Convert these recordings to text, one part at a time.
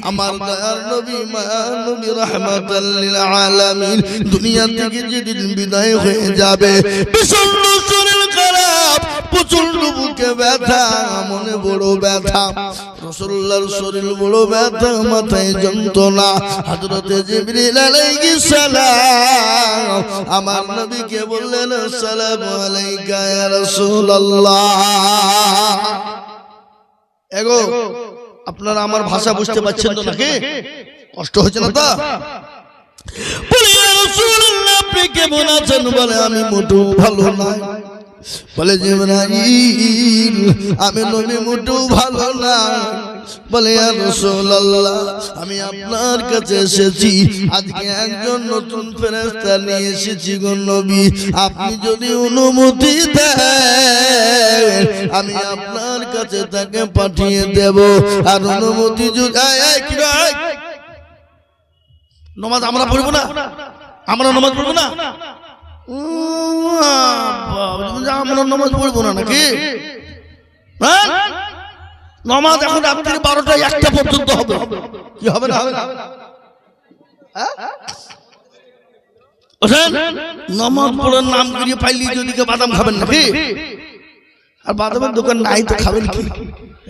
আমার দয়ার নবী মায়ার নবী রাহমাতাল লিল আলামিন দুনিয়া থেকে যেদিন বিদায় হয়ে যাবে, প্রচন্ড শরীর খারাপ, প্রচন্ড বুকে ব্যথা, মনে বড় ব্যথা, রাসূলুল্লাহর শরীর বড় ব্যথা, মাথায় যন্ত্রণা। হযরতে জিবরিল আলাইহিস সালাম আমার নবীকে বললেন, আসসালামু আলাইকা ইয়া রাসূলুল্লাহ। এগো আপনারা আমার ভাষা বুঝতে পারছেন তো নাকি? কষ্ট হচ্ছে না তো? বলে ইয়া রাসূলুল্লাহ আপনি কেমন আছেন? বলে আমি মোটেও ভালো নাই। বলে জিবরাইল আমি নবী মোটেও ভালো না। বলে ইয়া রাসূলুল্লাহ আমি আপনার কাছে এসেছি, আজকে একজন নতুন ফেরেশতা নিয়ে এসেছি গো নবী, আপনি যদি অনুমতি দেন আমি আপনার কাছে তাকে পাঠিয়ে দেব। আর অনুমতি যদি নামাজ আমরা পড়বো না, আমরা নামাজ পড়বো না, আমরা নামাজ পড়বো না নাকি? নামাজ এখন রাত্রি 12টা 1টা পর্যন্ত হবে, কি হবে না? নামাজ পড়ার নাম করিয়ে পাইলি যদি বাদাম খাবেন নাকি? আর বাদামের দোকান নাই তো খাবেন কি?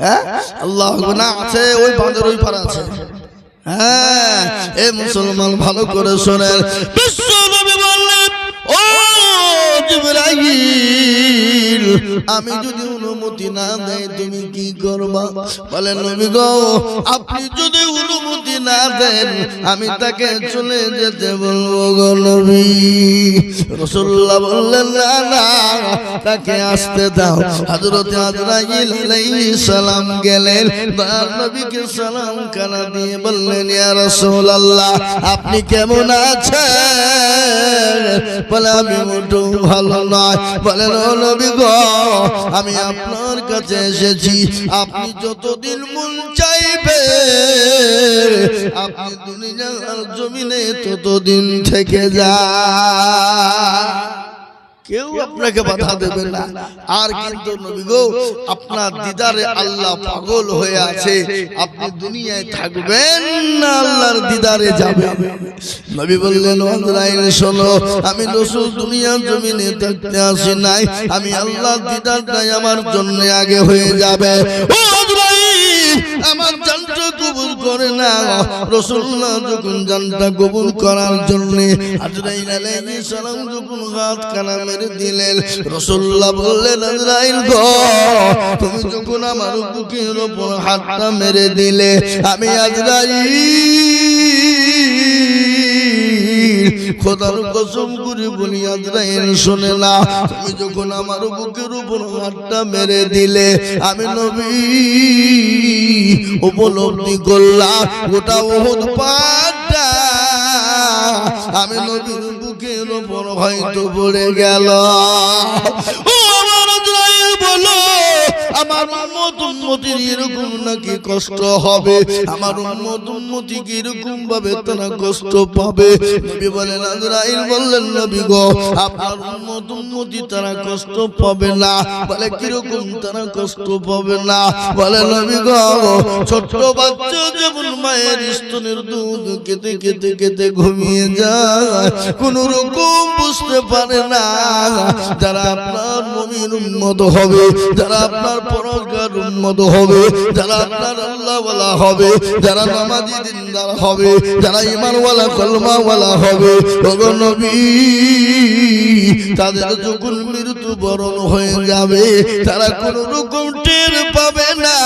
হ্যাঁ আল্লাহ না আছে, ওই বাঁধের ওই পাড়া আছে। হ্যাঁ এ মুসলমান ভালো করে শোনেন, বিশ্ব নবী বললেন ও জিবরাইল আমি যদি অনুমতি না দেই তুমি কি করবা? বলে নবী গো আপনি যদি অনুমতি না দেন আমি তাকে চলে যেতে বলবো গো নবী। রাসূলুল্লাহ বললেন না না তাকে আসতে দাও। হযরতে আজরাইল আলাইহিস সালাম গেলেন, দয়ার নবীকে সালাম কানা দিয়ে বললেন ইয়া রাসূলুল্লাহ আপনি কেমন আছেন? বলে আমি মোটেও ভালো নয়। বলেন ও নবী গো আমি আপনার কাছে এসেছি, আপনি যতদিন মন চাইবে আপনি দুনিয়ার জমিনে ততদিন থেকে যান, কেউ আপনাকে বাধা দেবে না। আর কিন্তু নবী গো আপনার দিদারে আল্লাহ পাগল হয়ে আছে, আপনি দুনিয়ায় থাকবেন না আল্লাহর দিদারে যাবেন। নবী বললেন আজরাইল শোনো আমি রাসূল দুনিয়ার জমিনে থাকতে আসি নাই, আমি আল্লাহর দিদারটাই আমার জন্য আগে হয়ে যাবে। ও আজরাইল আমার জানটা কবুল করে না। রাসূলুল্লাহ যখন জানটা কবুল করার জন্য আজরাইল আলাইহিস সালাম যখন হাত কানা মেরে দিলেন, রাসূলুল্লাহ বললেন আজরাইল গো তুমি যখন আমার বুকের উপর হাতটা মেরে দিলে আমি আজরাইল খোদার কসম করে বলি আজরাইল শুনে না, তুমি যখন আমার বুকের উপর হাতটা মেরে দিলে আমি নবী উপলব্ধি করলাম গোটা উহুদ পাহাড়টা আমি নবীর বুকের উপর হয়তো পড়ে গেল। ও আমার আজরাইল বলো আমার উম্মত উম্মতির এরকম নাকি কষ্ট হবে? আমার উম্মত উম্মতি কি এরকম ভাবে তারা কষ্ট পাবে? নবী বলেন আজরাইল বললেন নবী গো আপনার উম্মত উম্মতি তারা কষ্ট পাবে না। বলে কিরকম তারা কষ্ট পাবে না? বলে নবী গো ছোট বাচ্চা যেমন মায়ের স্তনের দুধ খেতে খেতে খেতে ঘুমিয়ে যায় কোন রকম বুঝতে পারে না, যারা আপনার মুমিন উম্মত হবে, যারা আপনার পরকার উম্মত হবে, যারা আপনার আল্লাহওয়ালা হবে, যারা নামাজি দিনদার হবে, যারা ঈমানওয়ালা কলমাওয়ালা হবে, ওগো নবী তাদের যখন মৃত্যু বরণ হয়ে যাবে তারা কোন রকম টের পাবে না,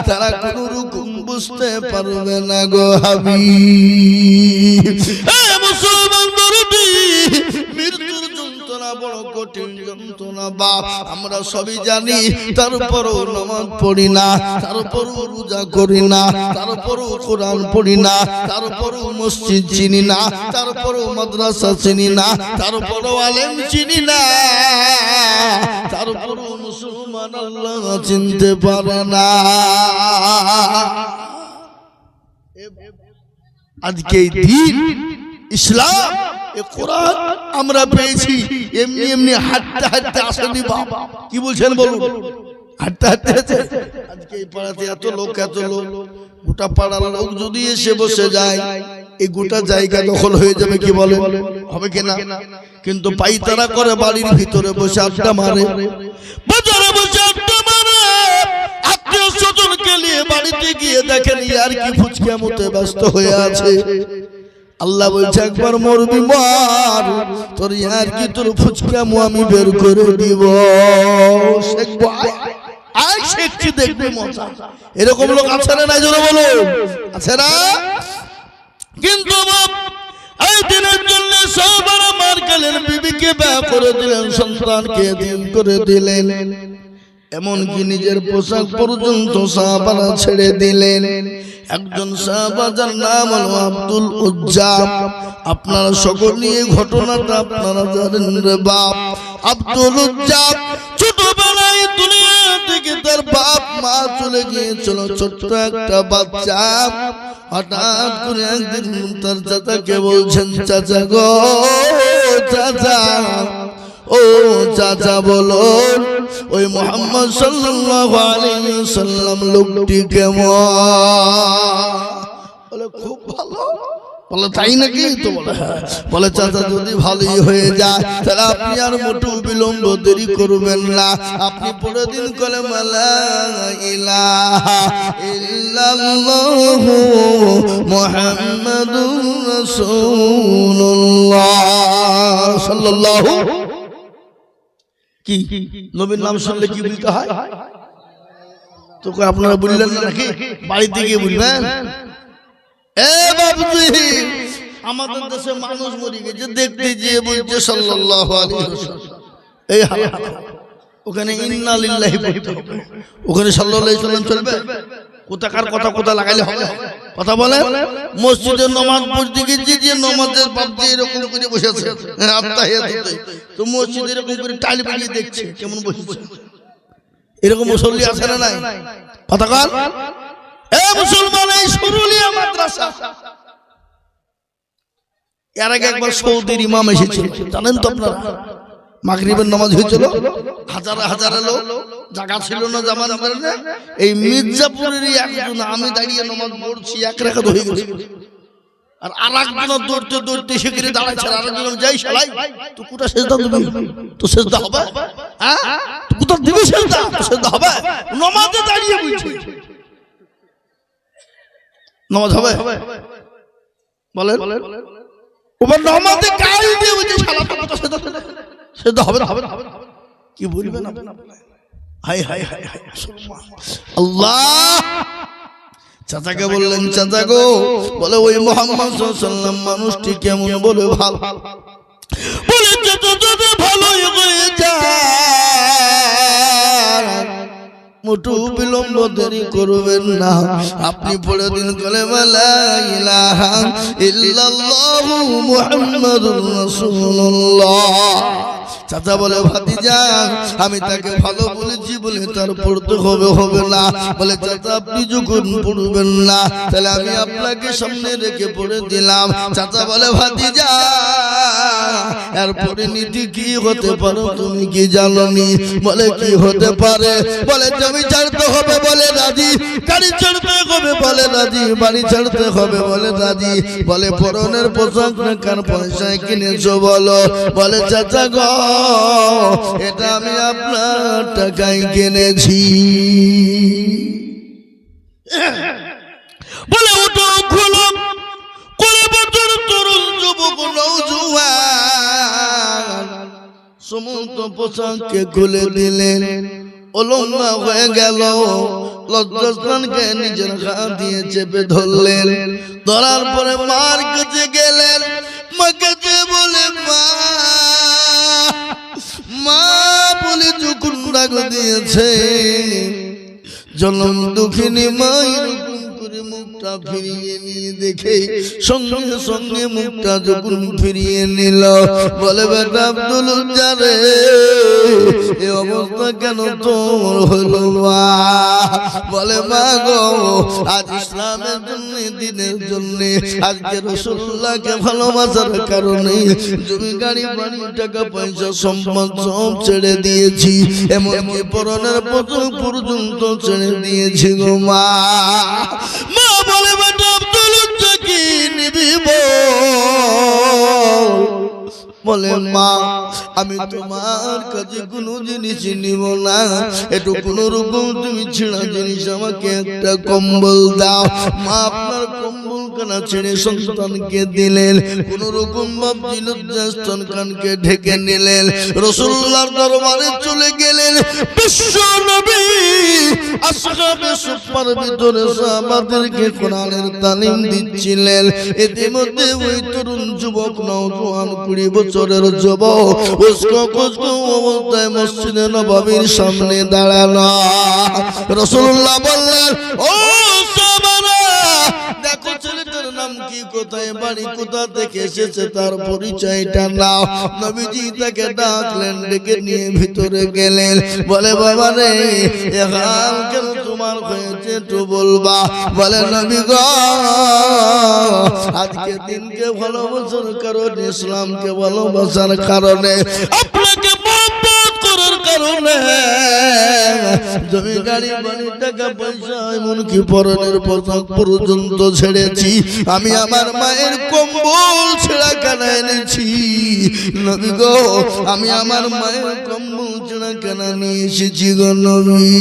তারা কোন রকম বুঝতে পারবে না গো হাবিব। মুসলমান দরদি মৃত্যুর যন্ত্রণা বড় কঠিন যন্ত্রণা বাপ আমরা সবই জানি, তারপরও নামাজ পড়ি না, তারপরও রোজা করি না, তারপরও কোরআন পড়ি না, তারপরও মসজিদ চিনি না, তারপরও মাদ্রাসা চিনি না, তারপরও আলেম চিনি না, তারপরও মুসলমান আল্লাহ চিনতে পারে না। আজকে এই দিন ইসলাম এ কোরআন আমরা পেয়েছি এমনি এমনি হাঁটতে হাঁটতে আসেনি বাবা, কি বলছেন বলুন? হাঁটতে হাঁটতে আজকে এই পাড়াতে এত লোক গোটা পাড়ার লোক যদি এসে বসে যায় এই গোটা জায়গা দখল হয়ে যাবে, কি বলে, হবে কিনা? কিন্তু পাইতারা করে বাড়ির ভিতরে বসে আড্ডা মারে, বাজারে বসে আড্ডা মারে, আত্মীয় স্বজনকে নিয়ে বাড়িতে গিয়ে দেখেন আর কি ফুচকা মতে ব্যস্ত হয়ে আছে। আল্লাহ বলছে একবার মরবি মার, তোর আর কি তোর ফুচকা আমি বের করে দিব, দেখবে মজা। এরকম লোক আছে না নাই জোরে বলো, আছে না? কিন্তু এই দিনের জন্য সাহাবারা মার গেলেন, বিবিকে বিয়ে করে দিলেন, সন্তানকে দিন করে দিলেন, এমনকি নিজের পোশাক পর্যন্ত সাহাবারা ছেড়ে দিলেন। একজন সাহাবা যার নাম হলো আব্দুল উজ্জা, আপনারা সকলে এই ঘটনাটা আপনারা জানেন রে বাপ। আব্দুল উজ্জা ছোটবেলায় দুনিয়া থেকে তার বাপ মা চলে গিয়েছিল, ছোট্ট একটা বাচ্চা। হঠাৎ করে একদিন তার চাচাকে বলছেন, চাচা গো চাচা, ও চাচা বলো ওই মুহাম্মদ সাল্লাল্লাহু আলাইহি ওয়াসাল্লাম লোকটি কেমন? বলে খুব ভালো। বলে তাই নাকি? তো বলে চাচা যদি ভালোই হয়ে যায় তাহলে আপনি আর মোটু বিলম্ব দেরি করবেন না, আপনি পড়ে দিন কালেমা লা ইলাহা ইল্লাল্লাহু মুহাম্মাদুর রাসূলুল্লাহ সাল্লাল্লাহু। কি নবীর নাম শুনলে কি বলতে হয়? তো আপনারা বললেন না নাকি? বাড়িতে গিয়ে বলবেন। এ বাবুজি, আমাদের দেশে মানুষ মরে গেছে, দেখতে গিয়ে বলছে সাল্লাল্লাহু আলাইহি ওয়াসাল্লাম, এই ওখানে ইন্না লিল্লাহি পড়তে হবে, ওখানে সাল্লাল্লাহু আলাইহি ওয়াসাল্লাম চলবে? কোথাকার কথা কোথা লাগাইলে হবে? কথা বলে মসজিদে নামাজ পড়তে গিয়েছি, যে নামাজের বাপ দিয়ে এরকম করে বসে আছে, তো মসজিদে এরকম করে টাইল বানিয়ে দেখছে কেমন বসেছে। এরকম মুসল্লি আছে না নাই? কথা কার? এ মুসলমান, এই শুরুলিয়া মাদ্রাসা এর আগে একবার সৌদির ইমাম এসেছিল, জানেন তো আপনারা? মাগরিবের নামাজ হয়েছিল, হাজার হাজার লোক, জায়গা ছিল না জামান। এই মির্জাপুরেরই একজন, আমি দাঁড়িয়ে নামাজ পড়ছি, এক রাকাত হয়ে গেছে, আর আরেকজন দৌড়তে দৌড়তে সেখানে দাঁড়াচ্ছে, আরেকজন যাই শালাই তো কোটা সেজদা দিবি, তো সেজদা হবে? হ্যাঁ, তো কোটা দিবি সেজদা, তো সেজদা হবে? নামাজে দাঁড়িয়ে বলছি নামাজ হবে? বলেন ওবার নামাজে গাল দিয়ে বলছে শালা তো সেজদা হবে না, হবে না, কি বলবেন আপনারা? হায় হায় হায় হায় আল্লাহ। চাচাকে বললেন, চাচা গো, বলে ওই মুহাম্মদ সাল্লাল্লাহু আলাইহি ওয়াসাল্লাম মানুষটি কেমন? বলে ভালো। বলে চাচা যদি ভালোই হয়ে যায় মোটু বিলম্ব দেরি করবেন না, আপনি পড়ে দিন কালেমা লা ইলাহা ইল্লাল্লাহু মুহাম্মাদুর রাসূলুল্লাহ। চাচা বলে ভাতিজা, আমি তাকে ভালো বলেছি বলে তার পড়তে হবে না। বলে চাচা আপনি যখন পড়বেন না তাহলে আমি আপনাকে সামনে রেখে পড়ে দিলাম। চাচা বলে ভাতিজা, এর পরিণতি কি হতে পারে তুমি কি জানোনি? বলে কি হতে পারে? বলে জমি ছাড়তে হবে, বলে রাজি। গাড়ি ছাড়তে হবে, বলে রাজি। বাড়ি ছাড়তে হবে, বলে রাজি। বলে পরনের পোশাক কার পয়সায় কিনেছো বলো? বলে চাচা গো, এটা আমি আপনার টাকায় কিনেছি। বলে ওটা খুলো, করে বছর তরুণ যুবক নওজোয়ান সমস্ত পোশাককে খুলে দিলেন, অলঙ্ঘা হয়ে গেল। লজ্জাস্থানকে নিজের হাত দিয়ে চেপে ধরলেন, ধরার পরে মার কাছে গেলেন। মাকে বলে মা বলে যখন ডাক দিয়েছে, জনম দুঃখিনী মা এরকম করে মুখটা ফিরিয়ে নিয়ে দেখে সঙ্গে সঙ্গে মুখটা যখন ফিরিয়ে নিল বলে বেটা আব্দুল উজ্জা রে এই অবস্থা কেন তোর হলো মা? বলে মা গো আজ ইসলামের জন্য দিনের জন্য আজকে রাসূলুল্লাহকে ভালোবাসার কারণে জমি গাড়ি বাড়ি টাকা পয়সা সম্পদ সব ছেড়ে দিয়েছি, এমনকি পরনের পোশাক পর্যন্ত ছেড়ে দিয়েছি গো মা। মা বলে বেটা আব্দুল উজ্জা কি নিবি বলে মা আমি তোমার কাছে কোনো জিনিস নিব না, একটু কোন রকম তুমি ছেঁড়া জিনিস আমাকে একটা কম্বল দাও। মা আপনার কম্বল কানা ছেড়ে সন্তানকে দিলেন, কোন রকম ভাবছিল সন্তানকে ঢেকে নিলেন, রাসূলুল্লাহর দরবারে চলে গেলেন। বিশ্ব নবী আসহাবে সুফার ভিতরে সাহাবাদেরকে কোরআনের তালিম দিচ্ছিলেন। ইতিমধ্যে ওই তরুণ যুবক নওজোয়ান 20 বছরের যুবক উস্কো অবস্থায় মসজিদে নববীর সামনে দাঁড়ানো। রাসূলুল্লাহ বললেন ও সাহাবারা দেখো ছেলেটার নাম কি, কোথায় বাড়ি, কোথা থেকে এসেছে তার পরিচয়টা নাও। নবীজি তাকে ডাকলেন, ডেকে নিয়ে ভিতরে গেলেন। বলে বাবা রে এ হাল কেন তোমার হয়েছে একটু বলবা? বলে নবী গো আজকে দিনকে ভালোবাসার কারণে, ইসলামকে ভালোবাসার কারণে, আপনাকে মহব্বত করার কারণে জমি গাড়ি বাড়ি টাকা পয়সা এমনকি পরনের পোশাক পর্যন্ত ছেড়েছি। আমি আমার মায়ের কম্বল ছেঁড়া কেনা এনেছি নবী গো, আমি আমার মায়ের কম্বল ছেঁড়া কেনা নিয়ে এসেছি গো নবী।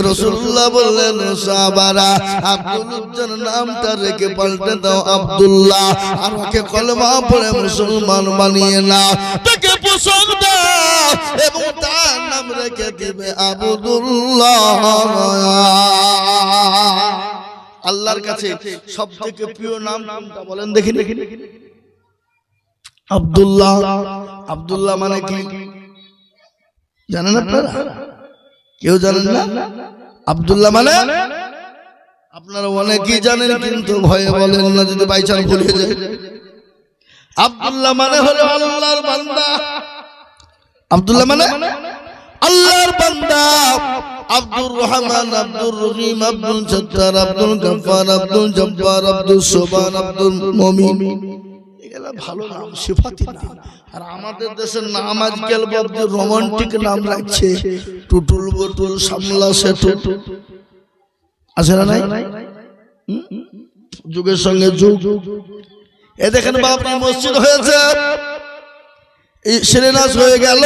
রাসূলুল্লাহ বললেন সাহাবারা আব্দুল উজ্জার নামটা রেখে পাল্টে দাও আব্দুল্লাহ, আর ওকে কলমা পড়ে মুসলমান বানিয়ে নাও, তাকে পোশাক দাও এবং তার নাম রেখে দিবে আব্দুল্লাহ। আল্লাহর কাছে সবথেকে প্রিয় নাম কোনটা বলেন দেখি? আব্দুল্লাহ। আব্দুল্লাহ মানে কি জানেন আপনারা? কেউ জানেন না? আব্দুল্লাহ মানে আপনারা অনেকেই জানেন কিন্তু ভয়ে বলেন না যদি বাই চান্স ভুলে যায়। আব্দুল্লাহ মানে হলো আল্লাহর বান্দা। আব্দুল্লাহ মানে আল্লাহর বান্দা। আব্দুর রহমান, আব্দুর রহিম, আব্দুল সত্তার, আব্দুল গফফার, আব্দুল জব্বার, আব্দুল সুবহান, আব্দুল মুমিন, এগুলা ভালো নাম, সিফাতি নাম। আর আমাদের দেশের নাম আজকাল বড় রোমান্টিক নাম রাখছে, টুটুল বটুল, সামলা সেতু, আছে না নাই? যুগের সঙ্গে যুগ। এ দেখেন বাবরি মসজিদ হয়েছে, শিলান্যাস হয়ে গেল,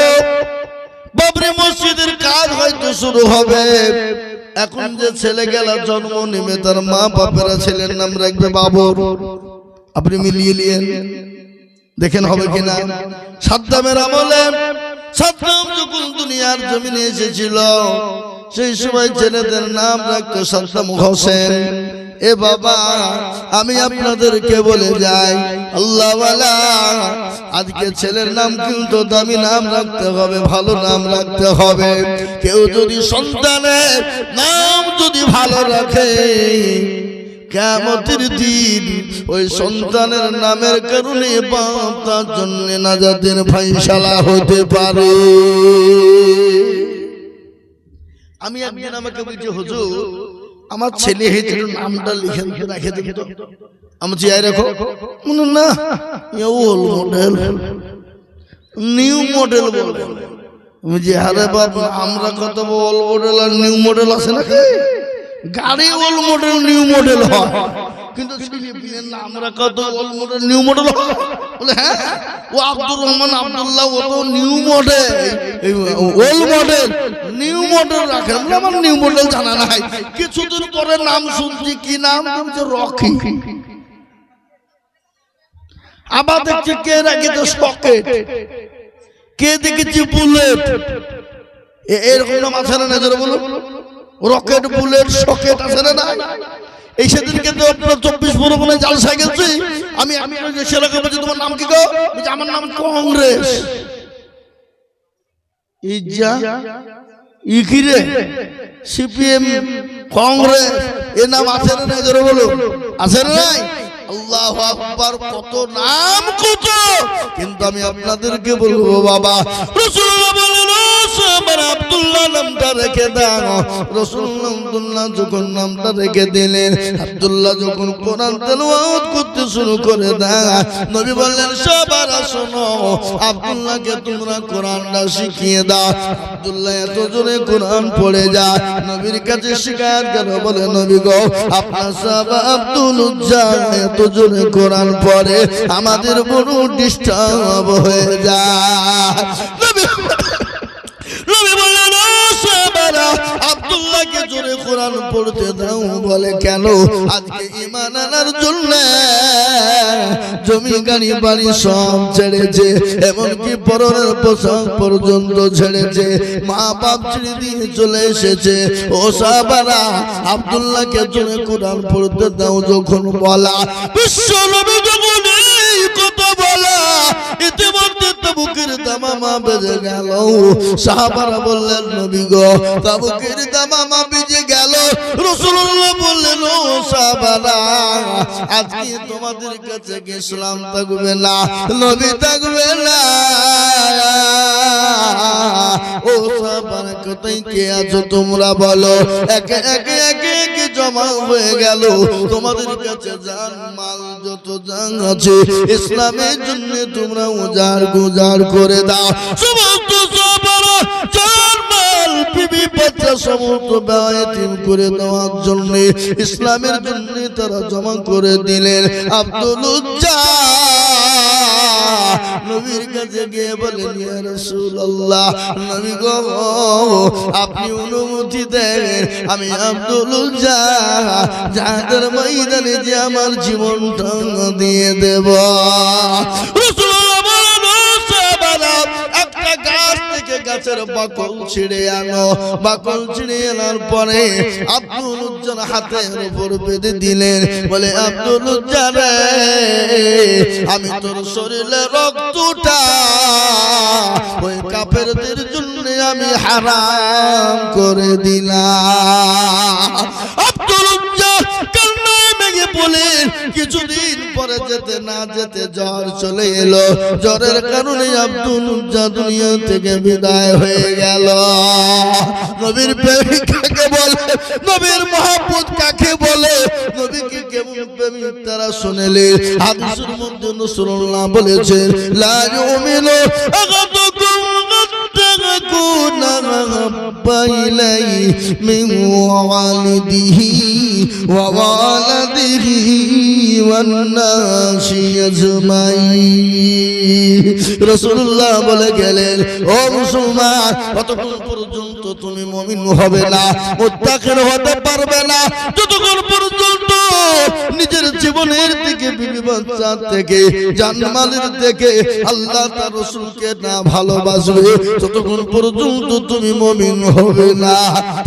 বাবরি মসজিদের কাজ হয়তো শুরু হবে। এখন যে ছেলে গেল জন্ম নেমে তার মা বাপেরা ছেলের নাম রাখবে বাবর। আপনি মিলিয়ে নিয়েন দেখেন হবে কিনা। সাদ্দামের আমলে, সাদ্দাম যখন দুনিয়ার জমিনে এসেছিল সেই সময় ছেলেদের নাম রাখতো সাদ্দাম হোসেন। এ বাবা আমি আপনাদেরকে বলে যাই আল্লাহওয়ালা, আজকে ছেলের নাম কিন্তু দামি নাম রাখতে হবে, ভালো নাম রাখতে হবে। কেউ যদি সন্তানের নাম যদি ভালো রাখে কিয়ামতের দিন ওই সন্তানের নামের কারণে বাপ তার জন্য নাজাতের ফায়সালা হতে পারে। আমি একদিন আমাকে বলছি হুজুর আমার ছেলে হয়েছে নামটা লিখে রেখে দেবে তো, আমি চেয়ে রাখো না ওল্ড মডেল নিউ মডেল বলবো। আমি যে হারে বাবা আমরা কত ওল্ড মডেল আর নিউ মডেল আছে নাকি? গাড়ি ওল্ড মডেল নিউ মডেল হয়, কিন্তু আমরা কত ওল্ড মডেল নিউ মডেল হয় বলে হ্যাঁ ও আব্দুর রহমান আব্দুল্লাহ ও তো new model, old model new model রাখে। আমার নিউ মডেল জানা নাই। কিছুদিন পরে নাম শুনছি কি নাম, রকি। আবার দেখছি কে রাখেছে সকেট, কে দেখেছি বুলেট। এরকম নাম আছে না নজরে বলুন? রকেট, বুলেট, সকেট আছে না? এই সেদিন কিন্তু আপনার 24 পরগনা জালসা গেছি আমি ছেলেকে বলছি তোমার নাম কি গো? আমার নাম কংগ্রেস। ইজা ইকিরে সিপিএম কংগ্রেস, এ নাম আছে না নাই? জোরে বলো, আছে না নাই? আল্লাহু আকবার, কত নাম কত। কিন্তু আমি আপনাদেরকে বলবো বাবা, রাসূলুল্লাহ বলেন সাহাবারা আব্দুল্লাহ নামটা রেখে দাও। রাসূলুল্লাহ আব্দুল্লাহ যখন নামটা রেখে দিলেন, আব্দুল্লাহ যখন কোরআন তেলাওয়াত করতে শুরু করে দেয়, নবী বললেন সাহাবারা শোনো, আব্দুল্লাহকে তোমরা কোরআনটা শিখিয়ে দাও। আব্দুল্লাহ এত জোরে কোরআন পড়ে যায়, নবীর কাছে শিকায়ত গেল, বলে নবী গো, আপনার সাহাবা আব্দুল উজ্জা এত জোরে কোরআন পড়ে, আমাদের বড় ডিস্টার্ব হয়ে যায়। নবী বললেন সাহাবারা আব্দুল্লাহকে জোরে কোরআন পড়তে দাও। বলে কেন? আজকে ঈমান আনার জন্য জমি গাড়ি বাড়ি সব ছেড়েছে, এমনকি পরনের পোশাক পর্যন্ত ছেড়েছে, মা বাপ ছেড়ে দিয়ে চলে এসেছে। ও সাহাবারা আব্দুল্লাহকে জোরে কোরআন পড়তে দাও যখন বলা, বিশ্ব নবী যখন এই কথা বলা, ইতিমধ্যে তাবুকের দামামা বেজে গেল। সাহাবারা বললেন নবী গো, তাবুকের দামামা বেজে গেল। রাসূলুল্লাহ বললেন ও সাহাবারা, আজকে তোমাদের কাছে কি ইসলাম থাকবে না, নবী থাকবে না? ও সাহাবারা কোথায় কে আছো তোমরা বলো? একে একে একে একে জমা হয়ে গেল। তোমাদের কাছে জান মাল যত জান আছে ইসলামের জন্য তোমরা উজাড় গুজার করে দাও। সমস্ত সাহাবারা জান মাল বিবি বাচ্চা সমস্ত ব্যয়তিম করে দেওয়ার জন্য, ইসলামের জন্য তারা জমা করে দিলেন। আব্দুল উজ্জা নবীর কাছে গিয়ে বলেন ইয়া রাসূলুল্লাহ, নবী গো আপনি অনুমতি দেন, আমি আব্দুল উজ্জা জিহাদের ময়দানে যে আমার জীবনটা দিয়ে দেব। রাসূলুল্লাহ বলেন সাহাবারা একটা গাছ থেকে গাছের বাকল ছিঁড়ে আনো। বাকল ছিঁড়ে আনার পরে আব্দুল উজ্জার হাতের উপর বেঁধে দিলেন। বলে আব্দুল উজ্জা রে, আমি তোর শরীরে রক্তটা ওই কাফেরদের জন্য আমি হারাম করে দিলাম। আব্দুল উজ্জা কান্নায় ভেঙে পড়লেন। কিছুদিন পরে যেতে না যেতে জ্বর চলে এলো। জ্বরের কারণে আব্দুল উজ্জা দুনিয়া থেকে বিদায় হয়ে গেল। নবীর প্রেমিক কাকে বলে, নবীর মহব্বত কাকে বলে, নবীকে কেমন প্রেমিক তারা শুনেলে। হাদিসের মধ্যে রাসূলুল্লাহ বলেছেন, লা ইউমিনু আহাদুকুম হাত্তা ইয়াকুনা আহাব্বা ইলাইহি মিন ওয়ালিদিহি ওয়া ওয়ালাদিহি ওয়ান নাসি আজমাইন। রাসূলুল্লাহ বলে গেলেন, ও মুসলমান, কতক্ষণ পর্যন্ত তুমি মুমিন হবে না, মুত্তাকিন হতে পারবে না, যতক্ষণ পর্যন্ত নিজের জীবনের থেকে, বিবি বাচ্চার থেকে, জানমালের থেকে আল্লাহ তার রাসূলকে না ভালোবাসবে, ততক্ষণ পর্যন্ত তুমি মুমিন হবে না।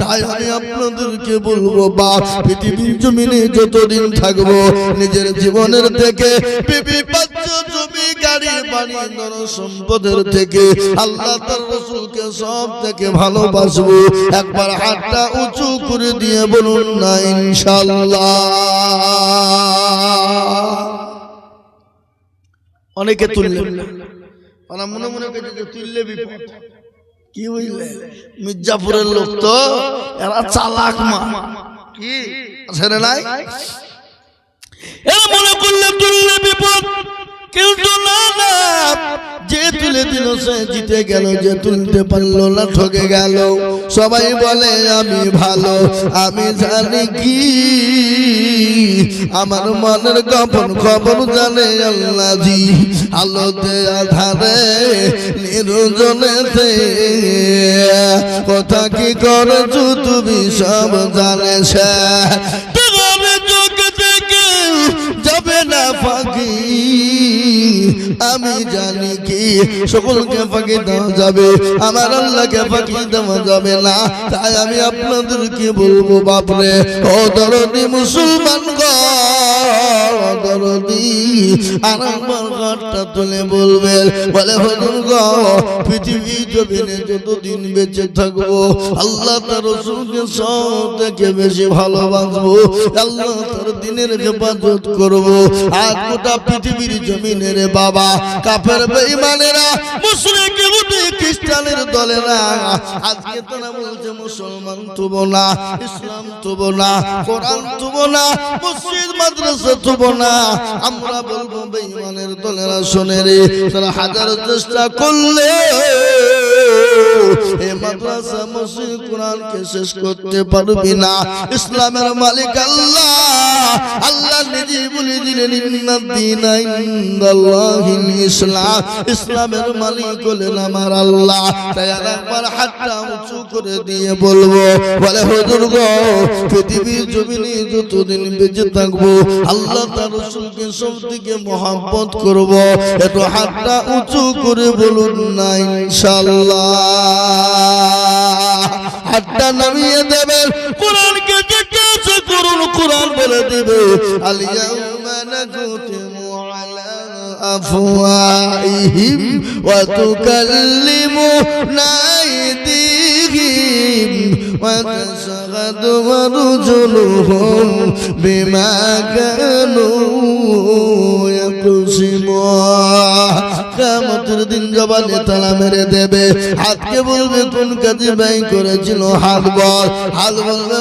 তাই আমি আপনাদেরকে বলবো, বাপ পৃথিবীর জমিনে যতদিন থাকবো, নিজের জীবনের থেকে, বিবি বাচ্চা, জমি গাড়ি বাড়ি ধন সম্পদের থেকে আল্লাহ তার রাসূলকে সব থেকে ভালোবাসবো। একবার হাতটা উঁচু করে দিয়ে বলুন না ইনশাআল্লাহ। অনেকে তুললেন, ওরা মনে মনে করছে তুললে বিপদ। কি বুঝলে, মির্জাপুরের লোক তো এরা চালাক মা, কি আছে রে নাই, এরা মনে করলে তুললে বিপদ। কিন্তু না না, যে তুলে দিল সে জিতে গেল, যে তুলতে পারলো না ঠকে গেল। সবাই বলে আমি ভালো, আমি জানি কি, আমার মনের গোপন খবর জানে আল্লাহ জি। আলোতে আধারে নির্জনেতে কথা কি করছো তুমি সব জানে সে। চোখে থেকে যাবে না ফাঁকি, আমি জানি কি, সকলকে ফাঁকি দেওয়া যাবে, আমার আল্লাহকে ফাঁকি দেওয়া যাবে না। তাই আমি আপনাদেরকে বলবো, বাপরে ও দরদি মুসলমান গো, দরদি আরেকবার ঘাটটা তুলে বলবেন, বলে হুজুর গো পৃথিবী জমিনে যতদিন বেঁচে থাকবো আল্লাহ তার রাসূলকে সব থেকে বেশি ভালোবাসবো, আল্লাহ তার দ্বীনের হেফাজত করবো। আর গোটা পৃথিবীর জমিনে রে বাবা কাফের বেঈমানেরা মুশরিক ইহুদি খ্রিস্টানের দলেরা আজকে তারা বলছে মুসলমান তব না, ইসলাম তব না, কোরআন তব না, মসজিদ মাদ্রাসা তব না। আমরা বলবো বেঈমানের দলেরা শোনে রে, তারা হাজার চেষ্টা করলে এই মাদ্রাসা মসজিদ কোরআনকে শেষ করতে পারবি না। ইসলামের মালিক আল্লাহ, আল্লাহ নিজে বলে দিলেন ইন্নাদ-দীনা ইনদাল্লাহিল ইসলাম, ইসলামের মালিক হলেন আমার আল্লাহ। তাই একবার হাতটা উঁচু করে দিয়ে বলবো, বলে হুজুর গো পৃথিবীর জমিনে যতদিন বেঁচে থাকবো আল্লাহ তার রাসূলকে সবথেকে মহব্বত করব। একটু হাতটা উঁচু করে বলুন না ইনশাআল্লাহ। হাতটা নামিয়ে দেবেন, কোরআনকে জিজ্ঞাসা করুন, কোরআন বলে দিবে আল ইয়াউমা নাকুতিমু আলা আফওয়াহিহিম ওয়া তুকাল্লিমুনা আইদিহিম ওয়া তাশহাদু আরজুলুহুম বিমা কানু ইয়াকসিমুন। কিয়ামতের দিন জবানে তালা মেরে দেবে, হাতকে বলবে কোন কাজে ব্যয় করেছিল, হাত বল। হাত বলবে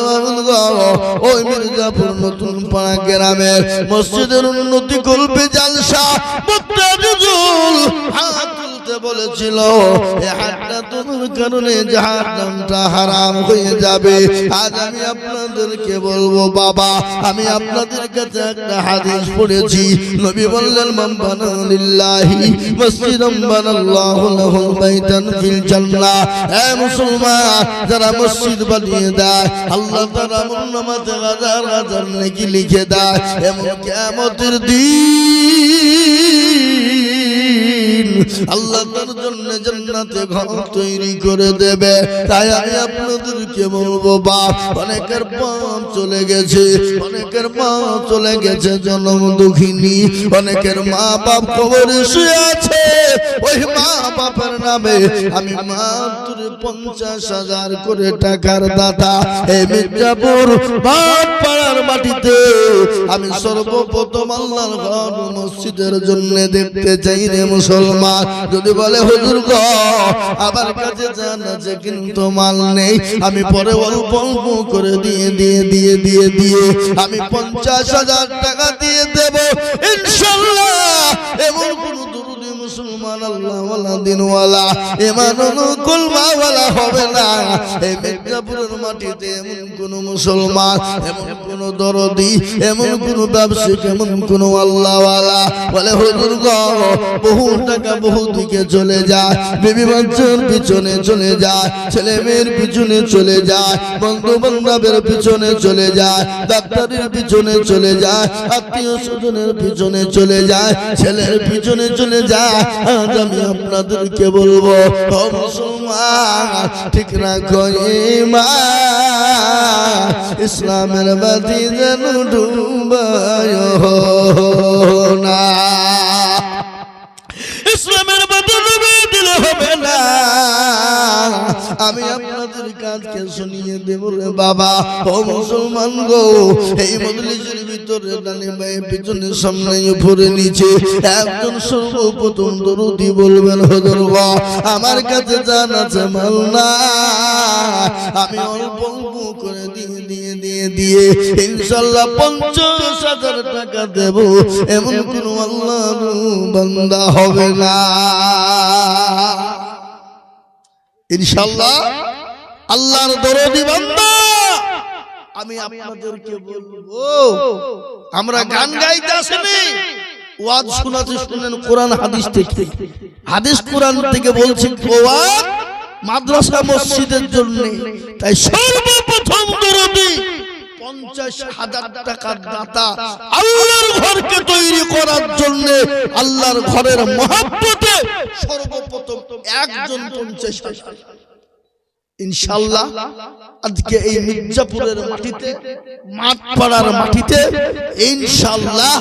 ওই মির্জাপুর নতুন পাড়া গ্রামের মসজিদের উন্নতি করবে জালসা মুত্তাজিজুল হাত তুলতে বলেছিল, এই হাতটা তোমার কারণে জাহান্নামটা হারাম হয়ে যাবে। আজ আমি আপনাদেরকে বলবো বাবা, আমি আপনাদের কাছে একটা হাদিস পড়েছি। নবী বললেন মান বানা লিল্লাহি মসজিদান বানাল্লাহু লাহু বাইতান ফিল জান্নাহ। হে মুসলমান, যারা মসজিদ বানিয়ে দেয় আল্লাহ তাআলা আমলনামাতে হাজার হাজার নেকি লিখে দেয়। এমন কিয়ামতের দিন আল্লাহ তার জন্য জান্নাতে ঘর তৈরি করে দেবে। তাই আমি আপনাদেরকে বলবো বাপ, অনেকের বাপ চলে গেছে, অনেকের মা চলে গেছে জনম দুঃখিনী, অনেকের মা বাপ কবরে শুয়ে আছে। ওই মা বাপের নামে আমি মাত্র 50,000 করে টাকার দাতা এই মির্জাপুর বাপ পাড়ার মাটিতে আমি সর্বপ্রথম আল্লাহর ঘর মসজিদের জন্য দেখতে চাই রে মুসলমান। যদি বলে হুজুর গো আমার কাছে জান আছে কিন্তু মাল নেই, আমি পরে অল্প অল্প করে দিয়ে আমি 50,000 টাকা দিয়ে দেব ইনশাআল্লাহ। এমন কোন দুরুদি মুসলমান আল্লাহওয়ালা দিনওয়ালা ইমানুল কুলমাওয়ালা হবে না এই মির্জাপুরের মাটিতে। এমন কোন মুসলমান, এমন কোন দরদি, এমন কোন ব্যবসায়িক, এমন কোন আল্লাহওয়ালা বলে হুজুর গো বহু টাকা বহু দিকে চলে যায়, বিবি বাচ্চার পিছনে চলে যায়, ছেলে মেয়ের পিছনে চলে যায়, বন্ধু বান্ধবের পিছনে চলে যায়, ডাক্তারের পিছনে চলে যায়, আত্মীয় স্বজনের পিছনে চলে যায়, ছেলের পিছনে চলে যায়। আজ আমি আপনাদেরকে বলবো ও মুসলমান ঠিক রাখো ঈমান, ইসলামের বাতি যেন ডুবায় না, ইসলামের বাতি ডুবে দিলে হবে না। আমি আপনাদের কাজকে শুনিয়ে দেব রে বাবা। ও মুসলমান গো, এই মজলিসের ভিতরে ডানে বায়ে পিছনে সামনে উপরে নিচে একজন সর্বপ্রথম দরুদি বলবেন হুজুর গো আমার কাছে জান আছে মাল না, আমি অল্প অল্প করে দিয়ে ইনশাআল্লাহ 50,000 টাকা দেব। এমন কোন আল্লাহর বান্দা হবে না ইনশাআল্লাহ, আল্লাহর দরদি বান্দা। আমি আপনাদেরকে বলবো আমরা গান গাইতে আসেনি, ওয়াজ শোনাতে শুনেন কোরআন হাদিস থেকে। হাদিস কোরআন থেকে বলছি ওয়াজ মাদ্রাসা মসজিদের জন্য। তাই সর্বপ্রথম দরদি 50,000 টাকার দাতা আল্লাহর ঘরকে তৈরি করার জন্য, আল্লাহর ঘরের মহব্বতে সর্বপ্রথম একজন 50,000 ইনশাআল্লাহ আজকে এই মির্জাপুরের মাটিতে, মাঠপাড়ার মাটিতে ইনশাআল্লাহ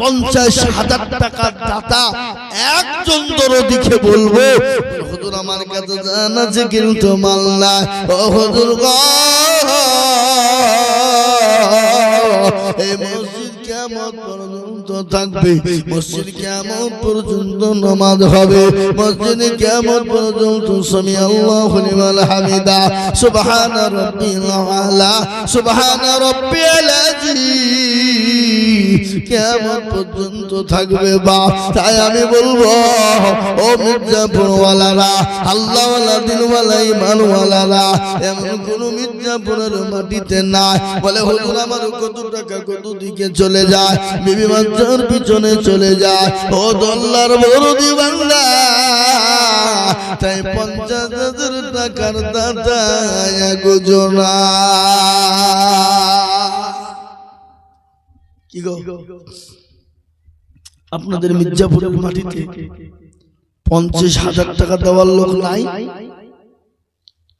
50,000 টাকার দাতা একজন দরদিকে বলবো, হুজুর আমার কাছে জান আছে কিন্তু মাল নাই, ও হুজুর গো এই মসজিদ কিয়ামত পর্যন্ত থাকবে, মসজিদ কিয়ামত পর্যন্ত নামাজ হবে, মসজিদ কিয়ামত পর্যন্ত সামি আল্লাহু লিমান হামিদা, সুবহানা রাব্বিল আলা, সুবহানা রাব্বিল আযীম কিয়ামত পর্যন্ত থাকবে। বা তাই আমি বলবো, ও মির্জাপুর ওয়ালারা, আল্লাহ ওয়ালা, দিন ওয়ালা, ঈমান ওয়ালারা, এমন কোন মির্জাপুরের মাটিতে নাই বলে হুজুর আমার কত টাকা কত দিকে চলে যায়, বিবি বাচ্চার পিছনে চলে যায়, ও আল্লাহর বরদি বান্দা, তাই 50,000 টাকার দাতা গোজনা। কি গো আপনাদের মির্জাপুরের মাটিতে 50,000 টাকা দেওয়ার লোক নাই?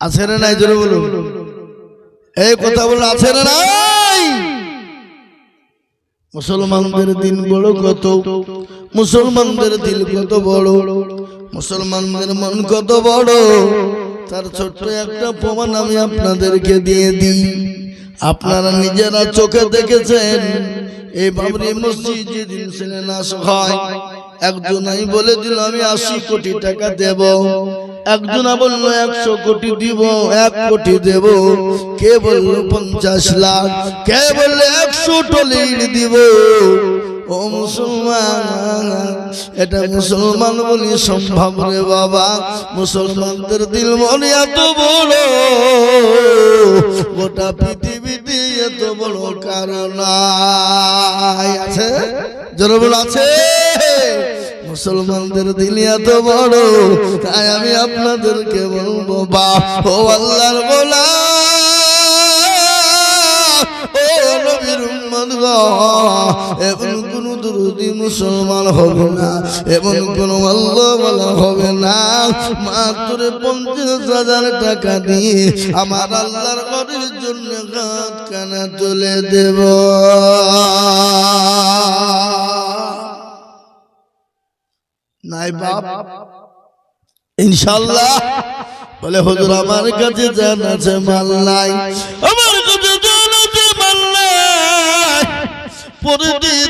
আছে না নাই? জোরে বলুন, এই কথা বলুন, আছে না নাই? মুসলমানদের দিন বড় কত, মুসলমানদের দিল কত বড়, মুসলমানদের মন কত বড়, তার ছোট্ট একটা প্রমাণ আমি আপনাদেরকে দিয়ে দিই। আপনারা নিজেরা চোখে দেখেছেন, এই বাবরি মসজিদ যেদিন শিলান্যাস হয়, একজনাই বলে দিল আমি 80 কোটি টাকা দেব, একজনা বলল 100 কোটি দিব, 1 কোটি দেব, কে বলল 50 লাখ, কে বলল 100 টলি দিব। ও মুসলমান, এটা মুসলমান বলি সম্ভব রে বাবা? মুসলমানদের দিল মনে এত বড়, গোটা পৃথিবীতে এত বড় কারণ আছে? জনবল আছে? মুসলমানদের দিল এত বড়, তাই আমি আপনাদেরকে বলবো, বা ও আল্লাহর গোলাম, ও নবীর উম্মত গো, এমন কোন দরদি মুসলমান হবে না, এমন কোন আল্লাহ ওয়ালা হবে না, মাত্র 50,000 টাকা দিয়ে আমার আল্লাহর ঘরের জন্য হাত কানা তুলে দেব। নাই বাপ? ইনশাআল্লাহ বলে হুজুর আমার কাছে জান আছে মাল নাই, আমার কাছে জান আছে মাল নাই, পরে দিয়ে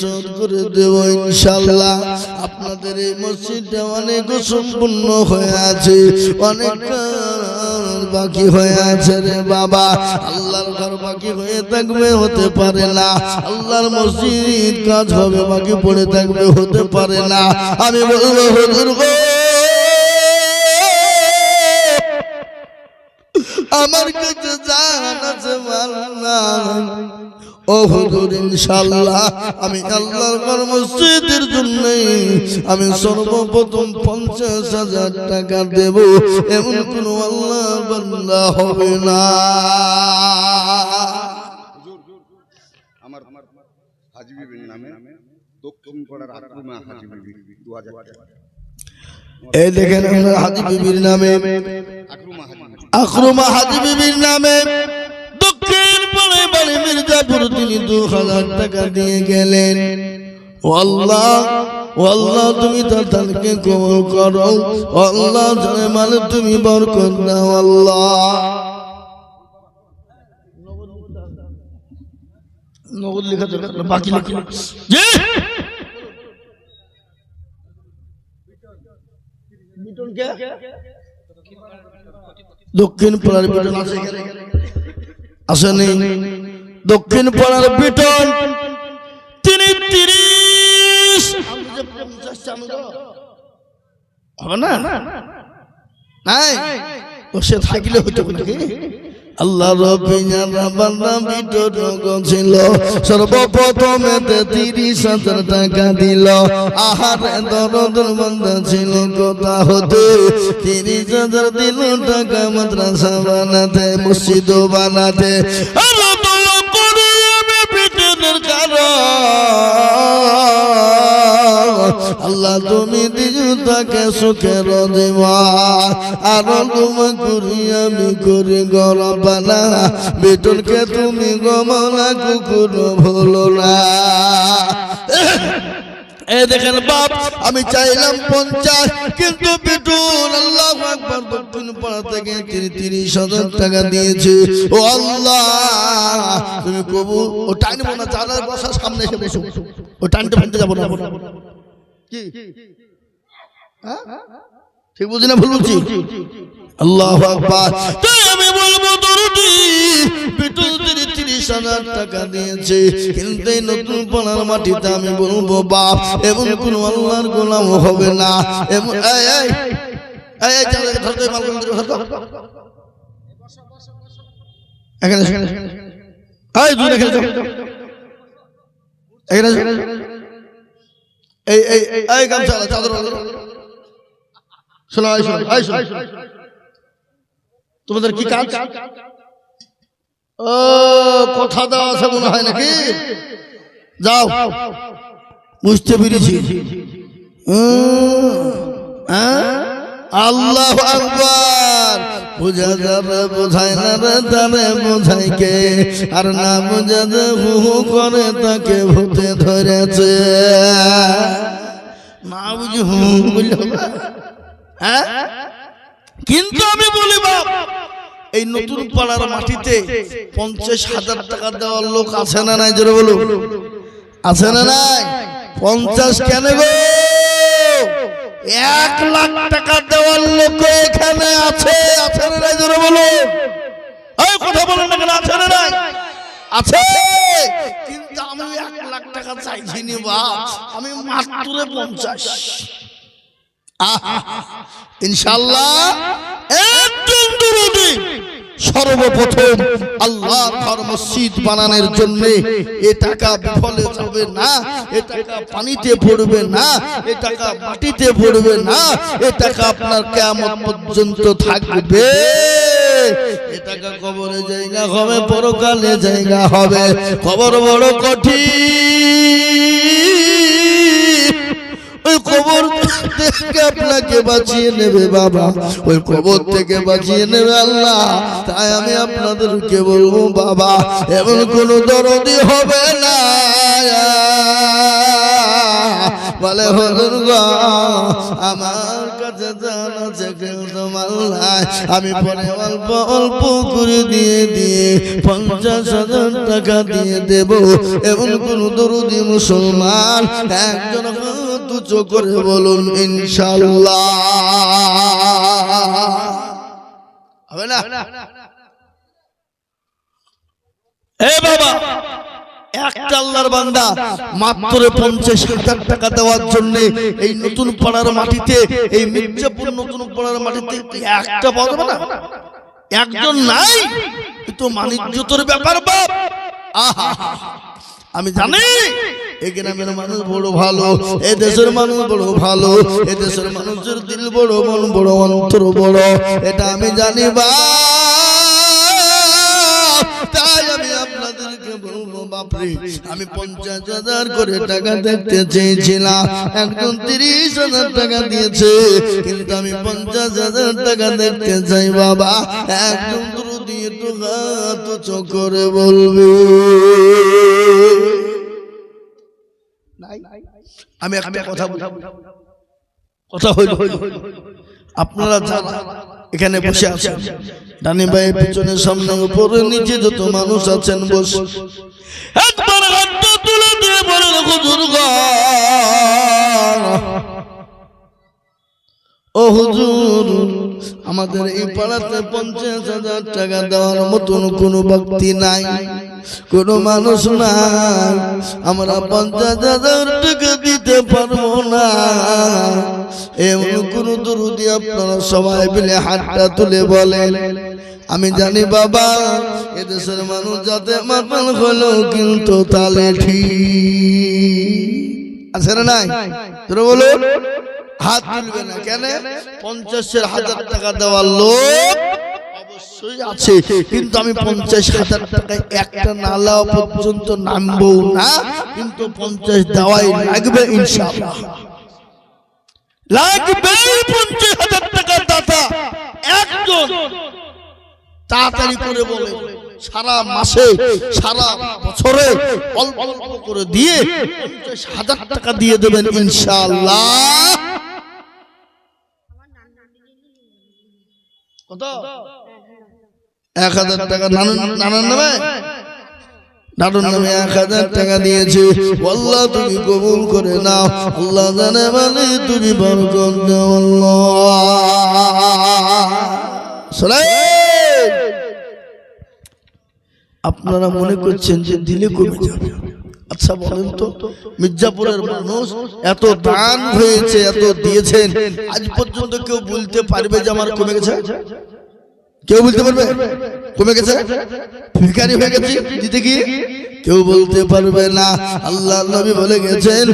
শোধ করে দেব ইনশাআল্লাহ। আপনাদের এই মসজিদটা অনেক সম্পূর্ণ হয়ে আছে, অনেক বাকি হয়ে আছে রে বাবা। আল্লাহর ঘর বাকি হয়ে থাকবে, হতে পারে না। আল্লাহর মসজিদ কাজ হবে, বাকি পড়ে থাকবে, হতে পারে না। আমি বলবো হুজুর গো, আমার কাছে জান আছে মাল নাই, ও হুজুর ইনশাআল্লাহ আমি আল্লাহর ঘর মসজিদের জন্য আমি সর্বপ্রথম 50,000 টাকা দেব, এমন কোন আল্লাহ বান্দা হবে না। আমার হাজী বিবির নামে দক্ষিণ পাড়ার আক্রমা হাজী বিবি 2000 টাকা। এই দেখেন হাজী বিবির নামে, আক্রমা হাজী বিবির নামে দক্ষিণ পাড়ায় বাড়ি মির্জাপুর, তিনি 2000 টাকা দিয়ে গেলেন। ও আল্লাহ, ও আল্লাহ তুমি তাদেরকে কবুল করো, ও আল্লাহ জানে মানে তুমি বরকত দাও আল্লাহ। নগদ লেখা তো বাকি লেখা জি বিটন কে দক্ষিণ পাড়ার বিটন আছে, আসেনি? দক্ষিণ পাড়ার বিটন তিনি 30 হবে না, নাই ও সে থাকলে হইতো নাকি? আল্লাহ ছিল সর্বপ্রথম 30,000 টাকা দিল। আহার দরদর বান্দা ছিল কথা হতে 30,000 দিল টাকা মাদ্রাসা বানাতে, মসজিদ বানাতে। আল্লাহ তুমি দিও তাকে সুখের জীবন আর তুমি করি আমি করি গরবানা বেটনকে তুমি গমনা কুকুর ভুলো না এই দেখেন বাপ আমি চাইলাম 50 কিন্তু বিটুল আল্লাহু আকবার দক্ষিণ পাড়া থেকে 30,000 টাকা দিয়েছে ও আল্লাহ তুমি কবুল ও টাইনবো না চালার বসার সামনে এসে বসো ও টাইনতে ফেলতে যাব না কি হ্যাঁ ঠিক বুঝি না ভুল বলছি আল্লাহু আকবার তাই আমি বলবো দরুদি বিটুল 30,000 টাকা দিয়েছে কিন্তু এই নতুন পাড়ার মাটিতে আমি বলবো বাপ এমন কোন আল্লাহর গোলাম হবে না এমন এই এই এই চলে ধরতে মাল করে ধরতো এখানে এই দুই এখানে এখানে এই এই এই গামছা চাদর শোনো এই শোনো তোমাদের কি কাজ ও কথা দেওয়া আছে মনে হয় নাকি যাও বুঝতে পেরেছি আল্লাহু আকবার বুঝা যাবে বোঝায় না রে তারে বোঝাই কে আর না বুঝা যে হু করে তাকে ভূতে ধরেছে না বুঝি হু বললে হ্যাঁ কিন্তু আমি বলি বাপ এই নতুন পাড়ার মাটিতে 50,000 টাকা দেওয়ার লোক আছে না নাই জোরে বলো আছে না নাই 50 কেন গো 1 লাখ টাকা দেওয়ার লোক এখানে আছে আছে না নাই জোরে বলো এই কথা বলেন না কেন আছে না নাই আছে কিন্তু আমি 1 লাখ টাকা চাইছি নি বাপ আমি মাত্র 50 ইনশাআল্লাহ একজন দরুদি সর্বপ্রথম আল্লাহর ঘর মসজিদ বানানোর জন্য এই টাকা বিফলে যাবে না এই টাকা পানিতে পড়বে না এই টাকা মাটিতে পড়বে না এই টাকা আপনার কিয়ামত পর্যন্ত থাকবে এই টাকা কবরে জায়গা হবে পরকালে জায়গা হবে কবর বড় কঠিন ওই কবর থেকে আপনাকে বাঁচিয়ে নেবে বাবা ওই কবর থেকে বাঁচিয়ে নেবে আল্লাহ তাই আমি আপনাদেরকে বলবো বাবা এমন কোন দরদি হবে না বলে হলুন গো আমার কাছে জানা যেখানে তোমার নাই আমি পরে অল্প অল্প করে দিয়ে 50,000 টাকা দিয়ে দেব এমন কোন দরদি মুসলমান একজন দুচো করে বলুন ইনশাআল্লাহ হবে না এ বাবা একটা আল্লাহর বান্দা মাত্র 50,000 টাকা দেওয়ার জন্য এই নতুন পাড়ার মাটিতে এই মির্জাপুর নতুন পাড়ার মাটিতে একটা পাওয়া যাবে না একজন নাই এ তো মানিজ্যতর ব্যাপার বাপ আহা আমি জানি এই গ্রামের মানুষ বড় ভালো এই দেশের মানুষ বড় ভালো এই দেশের মানুষের দিল বড় মন বড় অন্তর বড় এটা আমি জানি বা তাই আমি আপনাদেরকে বলবো বাপরে আমি 50,000 করে টাকা দেখতে চেয়েছিলাম একজন 30,000 টাকা দিয়েছে কিন্তু আমি 50,000 টাকা দেখতে চাই বাবা একজন দরদি একটু হাত উঁচু করে বলবে আমি একটা কথা হইল আপনারা যারা এখানে বসে আছেন ডানি ভাই পিছনে সামনে উপরে নিচে যত মানুষ আছেন বস একবার হাতটা তুলে দিয়ে বলেন হুজুর গো ও হুজুর আমাদের এই পাড়াতে 50,000 টাকা দেওয়ার মতন কোনো ব্যক্তি নাই কোনো মানুষ নাই আমরা 50,000 টাকা দিতে পারবো না এমন কোন দরুদি আপনারা সবাই মিলে হাতটা তুলে বলেন আমি জানি বাবা এদেশের মানুষ যাতে মাতাল হলো কিন্তু তালে ঠিক আছে না নাই তোরা বলো হাত তুলবে না কেন 50,000 টাকা দেওয়ার লোক অবশ্যই আছে কিন্তু আমি 50,000 টাকায় একটা নালা পর্যন্ত নামবো না কিন্তু 50 দেওয়াই লাগবে ইনশাআল্লাহ লাগবে 50,000 টাকার দাতা একজন। তাড়াতাড়ি করে বলে সারা মাসে সারা বছরে অল্প অল্প করে দিয়ে 50,000 টাকা দিয়ে দেবেন ইনশাআল্লাহ। কত? 1,000 টাকা নানার নামে, দাদুর নামে 1,000 টাকা দিয়েছে। আল্লাহ তুমি কবুল করে নাও, আল্লাহ জানে মানে তুমি বরকত দাও আল্লাহ। আপনারা মনে করছেন যে দিলে কমে যাবে। আচ্ছা বলেন তো, মির্জাপুরের মানুষ এত দান হয়েছে, এত দিয়েছেন, আজ পর্যন্ত কেউ বলতে পারবে যে আমার কমে গেছে? কেউ বলতে পারবে কমে গেছে, ভিখারি হয়ে গেছে দিতে গিয়ে? কেউ বলতে পারবে না। আল্লাহ নবী বলে গেছেন,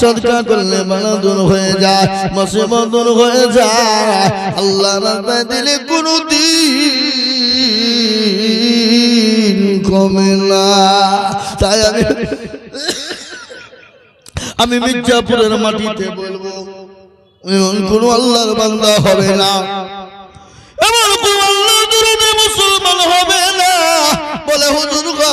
সদকা করলে বালা দূর হয়ে যায়, মুসিবত দূর হয়ে যায়। আল্লাহ রাস্তায় দিলে কোনদিন কমে না। তাই আমি মির্জাপুরের মাটিতে বলবো, এমন কোন আল্লাহর বান্দা হবে না, এমন কোন আল্লাহর দুরুদে মুসলমান হবে না বলে হুজুর গো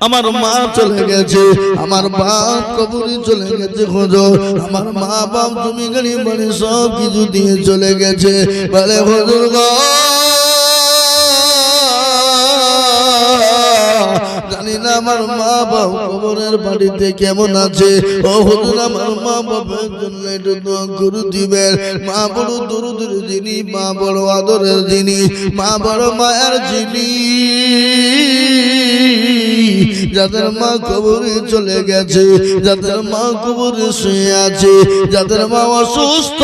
আমার মা চলে গেছে, আমার বাপ কবরে চলে গেছে, হুজুর আমার মা বাপ তুমি গাড়ি বাড়ি সব কিছু দিয়ে চলে গেছে। বলে হুজুর গো জানি না আমার মা বাপ কবরের বাড়িতে কেমন আছে। ও হুজুর আমার মা বাবার জন্য একটু দোয়া করে দিবেন। মা বড় দরুদের জিনিস, মা বড় আদরের জিনিস, মা বড় মায়ের জিনিস। যাদের মা কবরে চলে গেছে, যাদের মা কবরে শুয়ে আছে, যাদের মা অসুস্থ,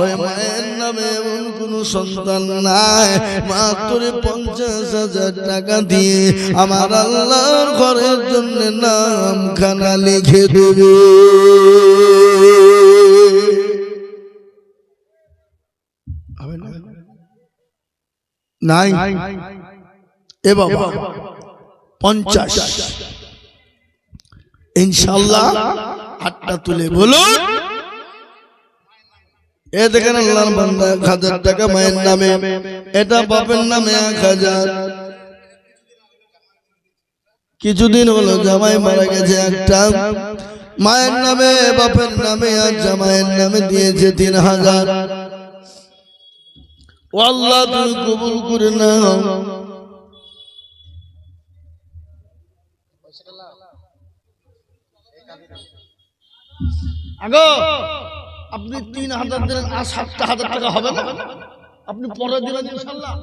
ওই মায়ের নামে এমন কোন সন্তান নাই, মাত্র 50,000 টাকা দিয়ে আমার আল্লাহর ঘরের জন্য নামখানা লিখে দেবে। নাই এ বাবা 50 ইনশাআল্লাহ। হাতটা তুলে বলুন। এ দেখেন আল্লাহর বান্দা 1,000 টাকা মায়ের নামে, এটা বাপের নামে 1,000। কিছুদিন হলো জামাই মারা গেছে একটা, মায়ের নামে বাপের নামে আর জামাইয়ের নামে দিয়েছে 3,000। ও আল্লাহ তুমি কবুল করে নাও। আগো আপনি 3,000 দিলেন, আর 7,000 টাকা হবে না? আপনি পরে দিবেন ইনশাআল্লাহ।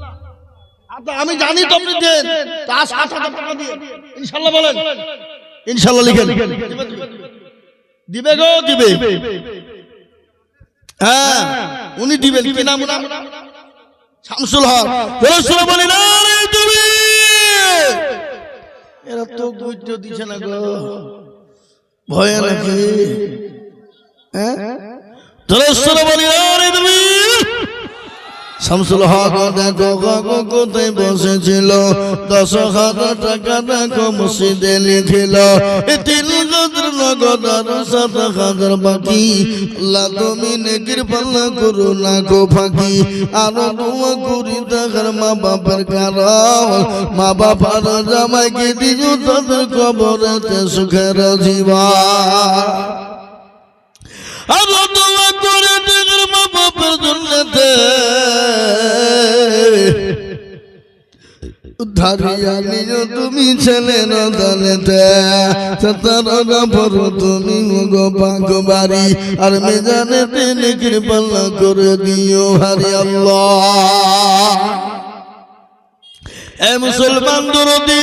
আমি জানি তো আপনি দেন, তা 7,000 টাকা দিয়ে ইনশাআল্লাহ বলেন। ইনশাআল্লাহ লিখেন। দিবে গো দিবে, হ্যাঁ উনি দিবেন। কি নাম না? শামসুল হক। রসুল বলেন আরে তুমি এরা তো গুইটো দিছে না গো, ভয় নাকি? হ্যাঁ রসুল বলেন আরে তুমি। শামসুল হক দেখো কোথায় বসেছিল, 10,000 টাকা দেখো মসজিদে লিখিল, 3,000 নগদ আর 7,000 বাকি। আল্লাহ তুমি নেকির পাল্লা করো না গো ফাঁকি। আরো দোয়া করি দেখার মা বাপের কারণ, মা বাবার জামাইকে দিও তাদের কবরেতে সুখের জীবন। আরো দোয়া করে দেখার মা বাপের জন্য উদ্ধারিয়া নিও তুমি ছেলে নদানেতে, সতারোটা পর তুমি গো পাকবাড়ি, আর মেজানেতে নেকির পাল্লা করে দিও হারি আল্লাহ। এ মুসলমান দরদি,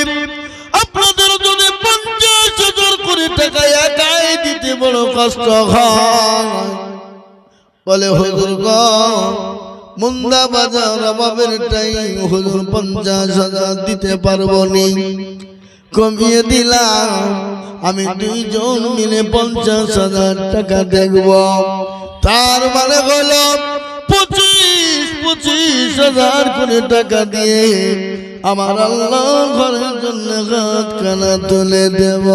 আপনাদের যদি 50,000 কোটি টাকা একাই দিতে বড় কষ্ট হয়, বলে হুজুর গো মুন্দা বাজার অভাবের টাইম হুজুর 50,000 দিতে পারবো নি, কমিয়ে দিলাম। আমি 2 জন মিলে 50,000 টাকা দেখব। তার মানে হলো 25,000 কোটি টাকা দিয়ে আমার আল্লাহ ঘরের জন্য হাত কানা তুলে দেব।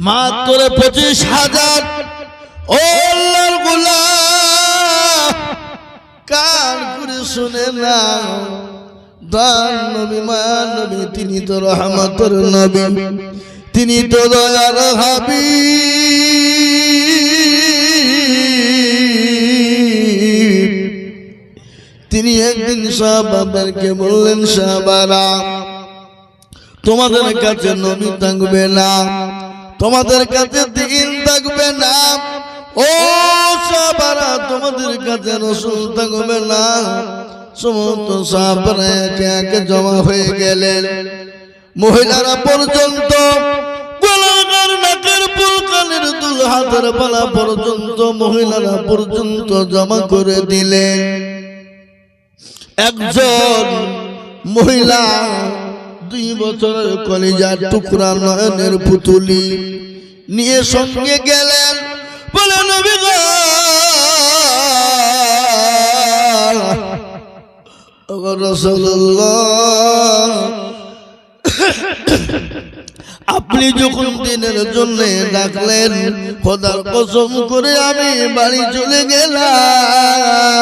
মাত্র 25,000। ও আল্লাহর গোলাম, কান করে শুনে না, দান নবী নবী, তিনি তো রহমতের নবী, তিনি তো দয়ার হাবিব। তিনি একদিন সাহাবাদেরকে বললেন, সাহাবারা, তোমাদের কাছে নবী থাকবে না, তোমাদের কাছে দ্বীন থাকবে না, ও সাহাবারা তোমাদের কাছে রাসূল থাকবে না। সমস্ত সাহাবারা একে একে জমা হয়ে গেলেন। মহিলারা পর্যন্ত, গলার নাকের ফুল, কানের দুল, হাতের বালা পর্যন্ত মহিলারা পর্যন্ত জমা করে দিলেন। একজন মহিলা 2 বছরের কলিজার টুকরা নয়নের পুতুলি নিয়ে সঙ্গে গেলেন। বলে, নবী গো, ও রাসূলুল্লাহ, আপনি যখন দিনের জন্য ডাকলেন, খোদার কসম করে আমি বাড়ি চলে গেলাম।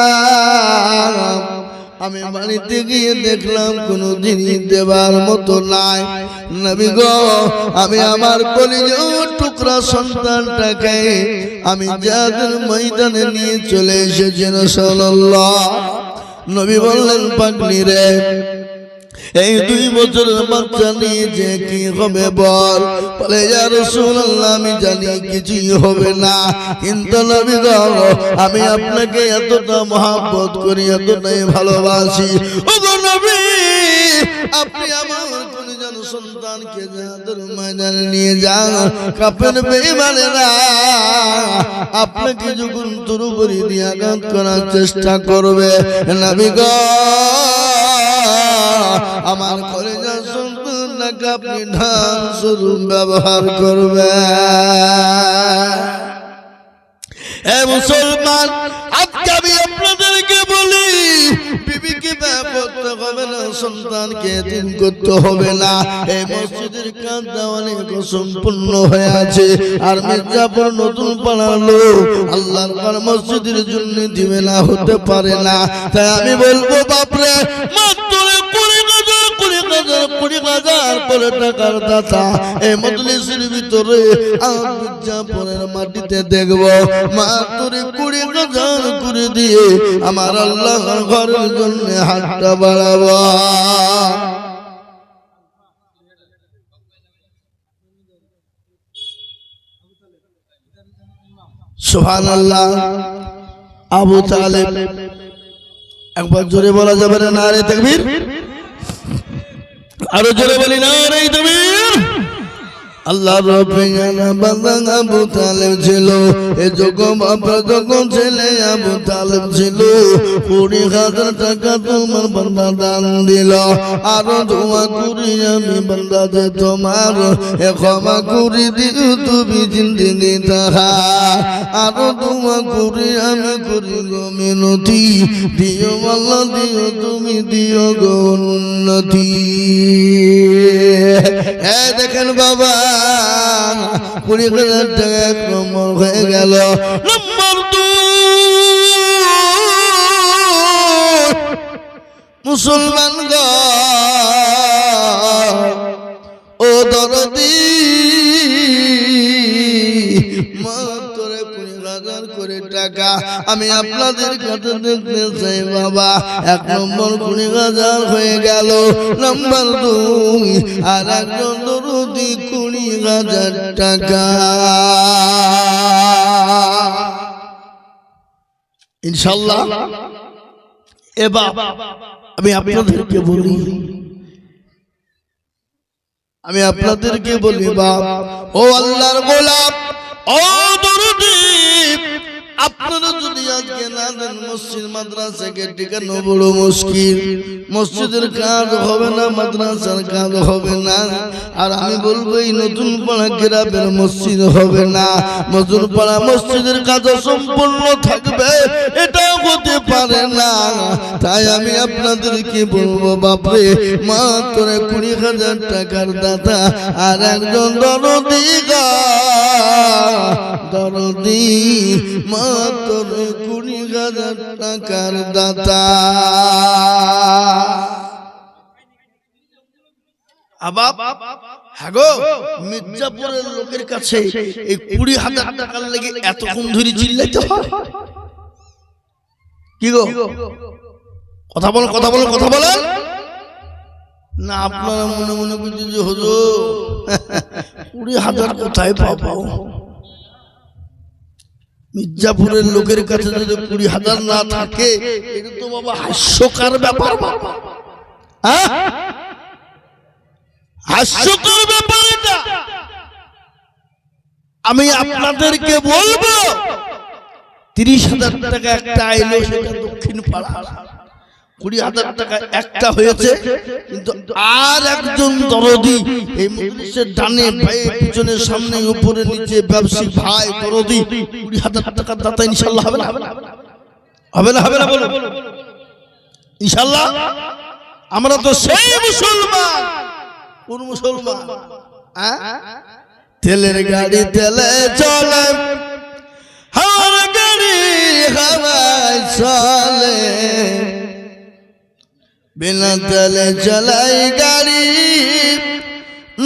আমি বাড়িতে গিয়ে দেখলাম কোনো জিনিস দেবার মতো নাই। নবী গো, আমি আমার কলিজার টুকরা সন্তানটাকে আমি জিহাদের ময়দানে নিয়ে চলে এসেছি রাসূলুল্লাহ। নবী বললেন, পাগলি রে, এই 2 বছরের বাচ্চা নিয়ে যে কি হবে বল? বলে, ইয়া রাসূলুল্লাহ, আমি জানি কিছুই হবে না, কিন্তু নবী গো, আমি আপনাকে এতটা মহব্বত করি, এতটাই ভালোবাসি। ও গো নবী, আপনি আমার কলিজার সন্তানকে জিহাদের ময়দানে নিয়ে যান। কাফের বেঈমানেরা আপনাকে যখন তরবারি দিয়ে আঘাত করার চেষ্টা করবে, নবী গো, আমার কলিজার সন্তানকে আপনি ঢাল স্বরূপ ব্যবহার করবেন। এ মুসলমান, আজকে আমি আপনাদেরকে বলি, বিবিকে করতে হবে না, সন্তানকে এতিম করতে হবে না। এই মসজিদের কাজ অনেক সম্পূর্ণ হয়ে আছে, আর মির্জাপুর নতুন পাড়ার লোক আল্লাহর ঘর মসজিদের জন্য দিবে না, হতে পারে না। তাই আমি বলবো, বাপরে, মাত্র 20,000 করে টাকার দাতা এই মজলিসের ভিতরে মির্জাপুরের মাটিতে দেখব, মাত্র 20,000 করে দিয়ে আমার আল্লাহর ঘরের জন্য হাতটা বাড়াবো। সুবহানাল্লাহ। আবু তালেব, একবার জোরে বলা যাবে না? নারে তাকবীর। আরো জোরে বলি, নারে তাকবীর। আল্লাহ রব্বিনা বান্দা আবু তালেব ছিল, এ যুগম আপনার যখন ছেলে আবু তালেব ছিল। 20,000 টাকা তোমার বান্দা দান দিল। আরো দোয়া করি আমি বান্দা যে তোমার এ ক্ষমা করি দিও তুমি জিন্দেগি তাহা। আরো দোয়া করি আমি করি গো মিনতি, দিও আল্লাহ দিও তুমি, দিও গো উন্নতি। দেখেন বাবা, 20,000 টাকা 1 নম্বর হয়ে গেল। নম্বর 2, মুসলমান গো, ও দরদি, মাত্র 20,000 করে টাকা আমি আপনাদের কাছে দেখতে চাই বাবা। 1 নম্বর 20,000 হয়ে গেল। নম্বর 2, আর একজন দরদি 20,000 টাকা। ইনশাআল্লাহ। এবার আমি আপনাদেরকে বলি, বাপ, ও আল্লাহর গোলাম, ও দরদি, আপনারা যদি আজকে না দেন মসজিদ মাদ্রাসাকে টিকানো বড় মুশকিল। মসজিদের কাজ হবে না, মাদ্রাসার কাজ হবে না। আর আমি বলবো এই নতুন পাড়া গ্রামের মসজিদ হবে না, নতুন পাড়া মসজিদের কাজ সম্পূর্ণ থাকবে, এটা হতে পারে না। তাই আমি আপনাদেরকে বলবো বাপরে, মাত্র 20,000 টাকার দাতা আর একজন দরদি মাত্র 20,000 টাকার দাতা। মির্জাপুরের লোকের কাছে এই 20,000 টাকার লেগে এতক্ষণ ধরে চিল্লাইতে হয়? কি গো, কথা বলো কথা বলো কথা বলো না। আপনারা মনে মনে বুঝছেন যে হুজুর 20,000 কোথায় পাবো? মির্জাপুরের লোকের কাছে যদি 20,000 না থাকে, এটা তো বাবা হাস্যকর ব্যাপার। হাস্যকর ব্যাপার এটা। আমি আপনাদেরকে বলবো 30,000 টাকা একটা আইলো, সেটা দক্ষিণ পাড়া। 20,000 টাকা একটা হয়েছে, কিন্তু আর একজন দরদি এই মজলিসের ডানে বাঁয়ে পিছনে সামনে উপরে নিচে ব্যবসায়িক ভাই দরদি 20,000 টাকার দাতা ইনশাআল্লাহ হবে না? হবে না? হবে না বলো ইনশাআল্লাহ। আমরা তো সেই মুসলমান। কোন মুসলমান? তেলের গাড়ি তেলে চলে, হাওয়ার গাড়ি হাওয়ায় চলে, বিনা তেলে চালাই গাড়ি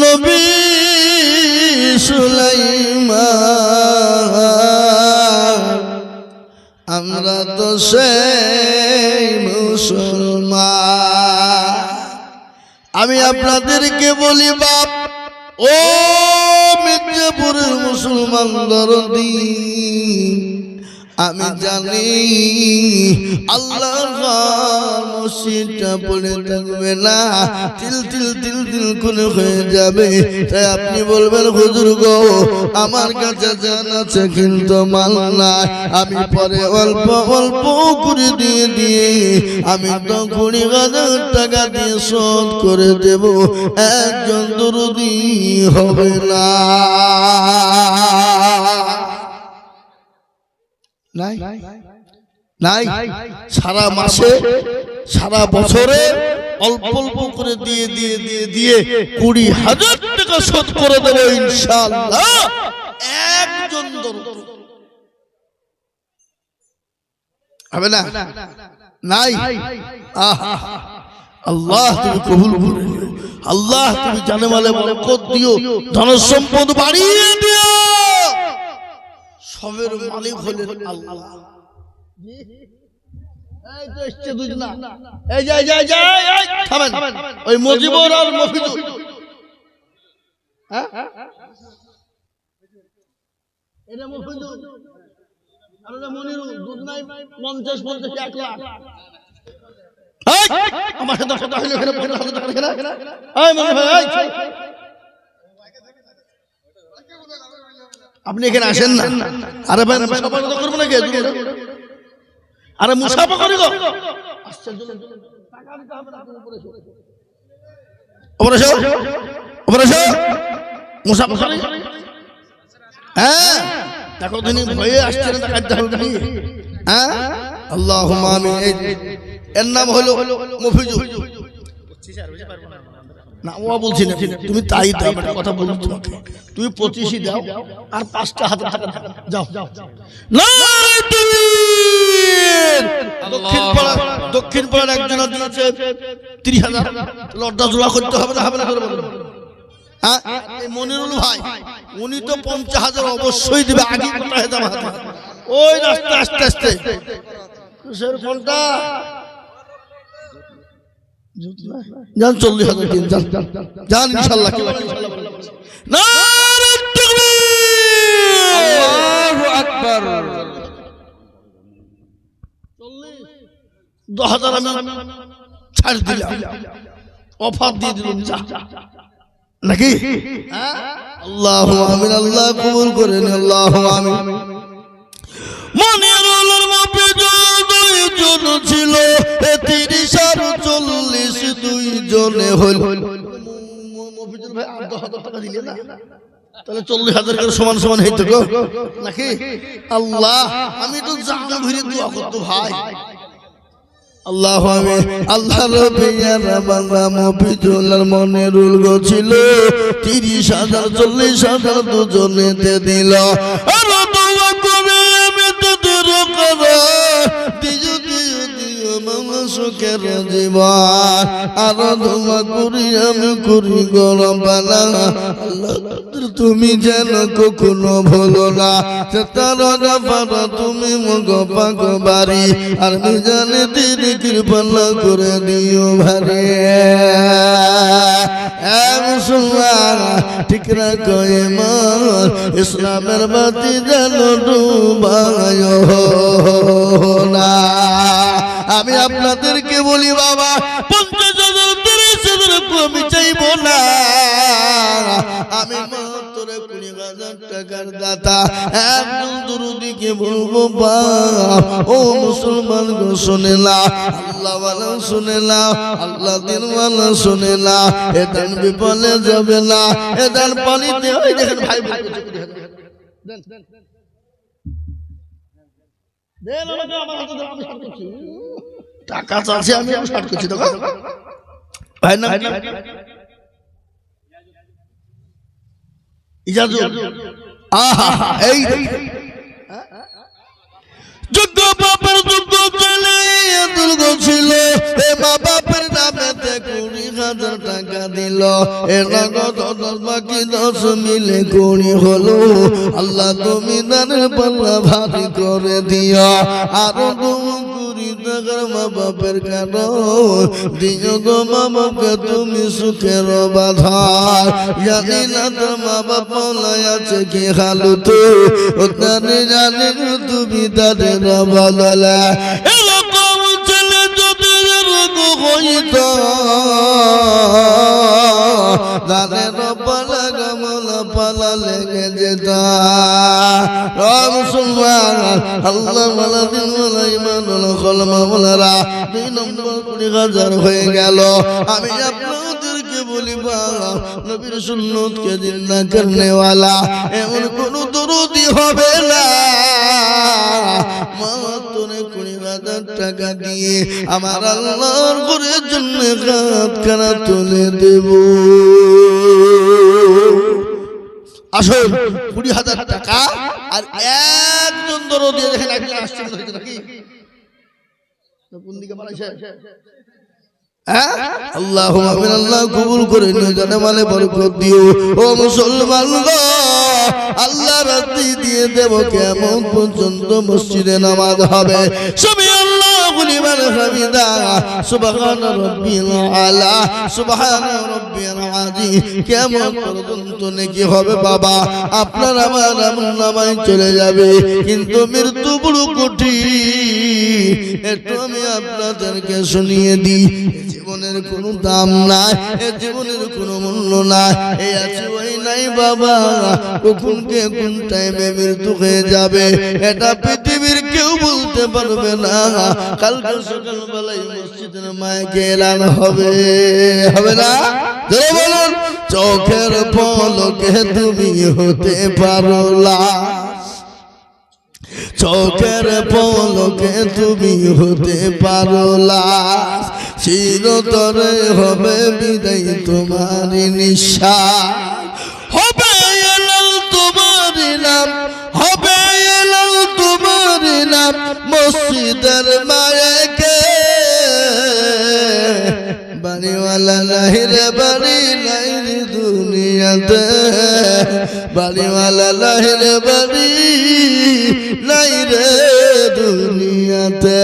নবী সুলাইমান। আমরা তো সেই মুসলমান। আমি আপনাদেরকে বলি বাপ, ও মির্জাপুরের মুসলমান দরদি, আমি জানি আল্লাহর মসজিদটা পড়ে থাকবে না, তিল তিল তিল তিল করে হয়ে যাবে। তাই আপনি বলবেন হুজুর গো, আমার কাছে জান আছে কিন্তু মাল নাই, আমি পরে অল্প অল্প করে দিয়ে আমি তো 20,000 টাকা দিয়ে শোধ করে দেব, একজন দরদি হবে না। নাই নাই, সারা মাসে সারা বছরে অল্প অল্প করে দিয়ে 20,000 টাকা শোধ করে দেবো ইনশাআল্লাহ, একজন দরদি হবে না। নাই, আল্লাহ তুমি কবুল করে নিও, আল্লাহ তুমি জানে মালে বরকত দিও, ধন সম্পদ বাড়িয়ে দিও। সবের মালিক হলেন আল্লাহ। এই তো এসছে দুজনা, এই যাই যাই যাই, থামেন। ওই মজিবর আর মফিজুল, হ্যাঁ এটা মফিজুল আর এটা মনিরুল, দুজনাই 50-50 1 লাখ। আমার সাথে কথা হইলো এখানে, এই মনি ভাই, আপনি এখানে আসেন না। আরে ভাই মুসাফা করবো নাকি? আরে মুসাফা করি গো, মুসাফা করি। হ্যাঁ দেখো তিনি ভয়ে আসছেন, হ্যাঁ আল্লাহুম্মা আমিন। এর নাম হলো মফিজুল। না ও বলছি না, তুমি তাই দাও, কথা বলছি তোমাকে, তুমি 25 দাও আর 5টা হাতে যাও। দক্ষিণ পাড়ার একজন দিয়েছে 30,000, লড্ডা জোড়া করতে হবে না? হবে না? হ্যাঁ মনিরুল ভাই উনি তো 50,000 অবশ্যই দিবে, আগে ওই রাস্তা আস্তে আস্তে কিসের ফোনটা যান 40,000 দিন, যান ইনশাআল্লাহ। নারে তাকবীর, আল্লাহু আকবার। 10,000 আমি ছাড় দিলাম, অফার দিয়ে দিলাম নাকি? আল্লাহু আমিন, আল্লাহ কবুল করেন, আল্লাহু আমিন। মনে ছিল 30 আর 40 দুইজনে হল মফিজুল ভাই 10,000 টাকা দিলে না তাহলে 40,000 করে সমান সমান হইতো গো নাকি আল্লাহ আমি তো জান ভরে দোয়া করতে ভাই আল্লাহ আমি আল্লাহ রবিয়ার বান্দা মফিজুলের মনে রুল গো ছিল 30,000 40,000 দুজনেতে দিল আর দোয়া করে আমি তো দূর করে দিও দিও দিও মামা সুখের জীবন আর দোয়া করি আমি করি গরম বালা আল্লাহ তুমি যেন কখনো ভুলো না তারা পারা তুমি মগ পাক বাড়ি আর মিজানে তিনি কৃপা করে দিও ভারে মুসলমান ঠিক রাখো ঈমান ইসলামের বাতি যেন ডুবায় না আমি আপনাদেরকে বলি বাবা 50,000 30,000 কমই চাইব না আমি মাত্র 20,000 টাকার দাতা একজন দুরুদিকে বলবো বাপ ও মুসলমান গো শুনে না আল্লাহ ওয়ালা শুনে না আল্লাহ দিন ওয়ালা শুনে না এ দান বিপলে যাবে না এ দান পানিতে ওই দেখেন ভাই ভাই দেন দেন আমাকে আমার হাতে দাও আমি ছাড় করছি টাকা চাইছে আমি ছাড় করছি দেখো ভাই না ইজাজত আহা এই যোগ্য বাবার যোগ্য ছেলে দুর্গ ছিল এ মা বাপের নামেতে 20,000 টাকা দিল এ নগদ 10 বাকি 10 মিলে 20 হলো আল্লাহ তুমি দানের পাল্লা ভারী করে দিও আর 20 টাকার মা বাপের কারণ দিও গো মা বাপকে তুমি সুখের বাধার জানি না তোর মা বাপ মলাই আছে কি হালুতে ও জানি জানি তুমি তাদের বদলা এরকম ছেলে যদি এরকম হইতো তাদের পালা গামলা পালা লেগে যেত মুসলমান আল্লাহ মালা দিন মালা ইমান কলমা মালারা 2 নম্বর 20,000 হয়ে গেল আমি আপনাদেরকে বলি বাবা নবীর সুন্নতকে জিন্দা করনে ওয়ালা এমন কোন দরুদি হবে না মাত্র 20,000 টাকা দিয়ে আমার আল্লাহর ঘরের জন্য হাতখানা তুলে দেব আসুন 20,000 টাকা আর একজন দরদি দেখেন একজন আসছে নাকি কোন দিকে বানাইছে আল্লাহুম্মা আমিন আল্লাহ কবুল করে নিও জানে মানে বরকত দিও ও মুসলমান গো আল্লাহ রাতি দিয়ে দেব কিয়ামত পর্যন্ত মসজিদে নামাজ হবে সবই আল্লাহু লিমান হামিদা সুবহান রাব্বিল আলা সুবহান রাব্বিল আযীম কিয়ামত পর্যন্ত নেকি হবে বাবা আপনার আমার নামায় চলে যাবে কিন্তু মৃত্যু বড় কঠিন একটু আমি আপনাদেরকে শুনিয়ে দিই জীবনের কোনো দাম নাই এ জীবনের কোনো মূল্য নাই এই আছে ওই নাই বাবা কখন কে কোন টাইমে মৃত্যু হয়ে যাবে এটা পৃথিবীর কেউ বলতে পারবে না কালকে সকালবেলায় মসজিদের মাইকে এলান হবে হবে না জোরে বলুন চোখের পলকে তুমি হতে পারো লাশ চোখের পলকে তুমি হতে পারো লাশ চিরতরে হবে বিদায় তোমার নিঃশ্বাস হবে এলাল তোমার নাম হবে এলাল তোমার নাম মসজিদের মায়েকে বাড়িওয়ালা নাই রে বাড়ি নাই রে দুনিয়াতে বাড়িওয়ালা নাই রে বাড়ি নাই রে দুনিয়াতে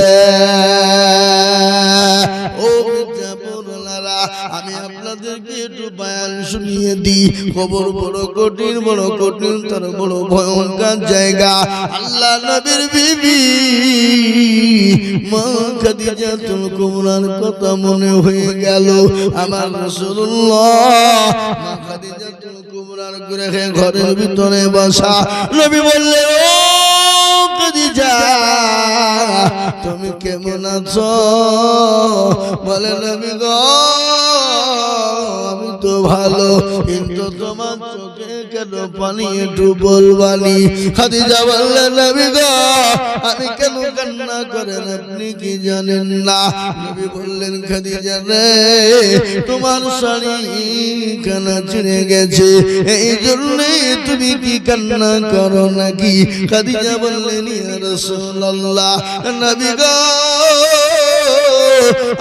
ও মির্জাপুরলারা আমি আপনাদেরকে একটু বয়ান শুনিয়ে দিই খবর বড় কঠিন তার বড় ভয়ঙ্কর জায়গা আল্লাহ নবীর বিবি মা খাদিজাতুল কুবরার কথা মনে হয়ে গেল আমার রাসূলুল্লাহ মা খাদিজাতুল কুবরার ঘরের ভিতরে বসা নবী বললেন ও খাদিজা তুমি কেমন আছো? বলে নবী গো আমি তো ভালো, কিন্তু তোমার চোখে কেন পানি একটু বলবানি? খাদিজা বললেন নবী গো আমি কেন কান্না করেন আপনি কি জানেন না? নবী বললেন খাদিজা রে তোমার শাড়ি কানা ছিঁড়ে গেছে, এই জন্যে তুমি কি কান্না করো নাকি? খাদিজা বললেন ইয়া রাসূলুল্লাহ নবী গো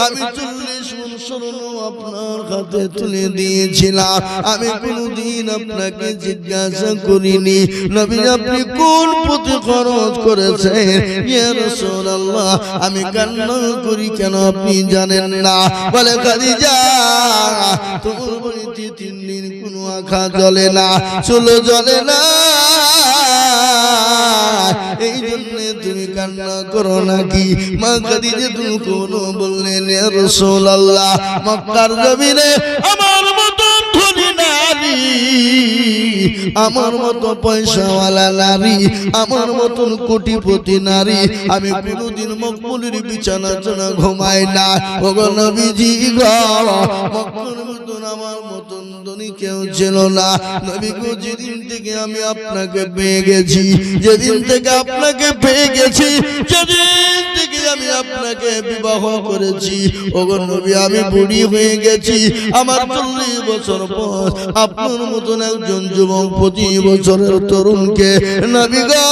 আমি 40 মণ স্বর্ণ আপনার হাতে তুলে দিয়েছিলাম, আমি কোনদিন আপনাকে জিজ্ঞাসা করিনি নবী আপনি কোন পথে খরচ করেছেন? ইয়া রাসূলুল্লাহ আমি কান্না করি কেন আপনি জানেন না? বলে খাদিজা তোমার বাড়িতে 3 দিন কোনো আখা জ্বলে না, চুলো জ্বলে না, এই জন্য তুমি কান্না করো নাকি? মা খাদিজা তুমি কোন বললেন ইয়া রাসূলুল্লাহ মক্কার জমিনে আমার মতো ধনী নারী, আমার মতো পয়সাওয়ালা নারী, আমার মতন কোটিপতি নারী আমি কোনদিন মকবুলের বিছানা চনা ঘুমাই না। ওগো নবীজি গো মক্কার মতন আমার মতন ধনী কেউ ছিল না। নবী গো যেদিন থেকে আমি আপনাকে পেয়ে গেছি, যেদিন থেকে আপনাকে পেয়ে গেছি, যেদিন থেকে আমি আপনাকে বিবাহ করেছি ওগো নবী আমি বুড়ি হয়ে গেছি। আমার 40 বছর পর আপনার মতন একজন যুবক 25 বছরের তরুণকে নবী গো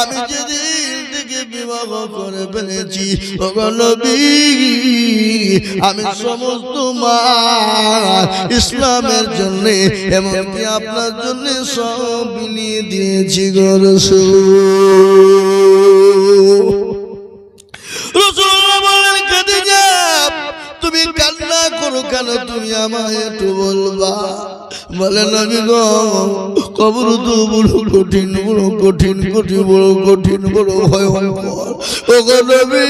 আমি যেদিন থেকে বিবাহ করে ফেলেছি ওগো নবী আমি সমস্ত মাল ইসলামের জন্য এমনকি আপনার জন্য সব বিলিয়ে দিয়েছি গো রাসূলুল্লাহ বলেন খাদিজা তুমি কান্না করো কেন? তুমি আমায় একটু বলবা? বলে নবী গো কবর তো বড় কঠিন, বড় কঠিন, কঠিন, বড় কঠিন, বড় ভয়ঙ্কর। ওগো নবী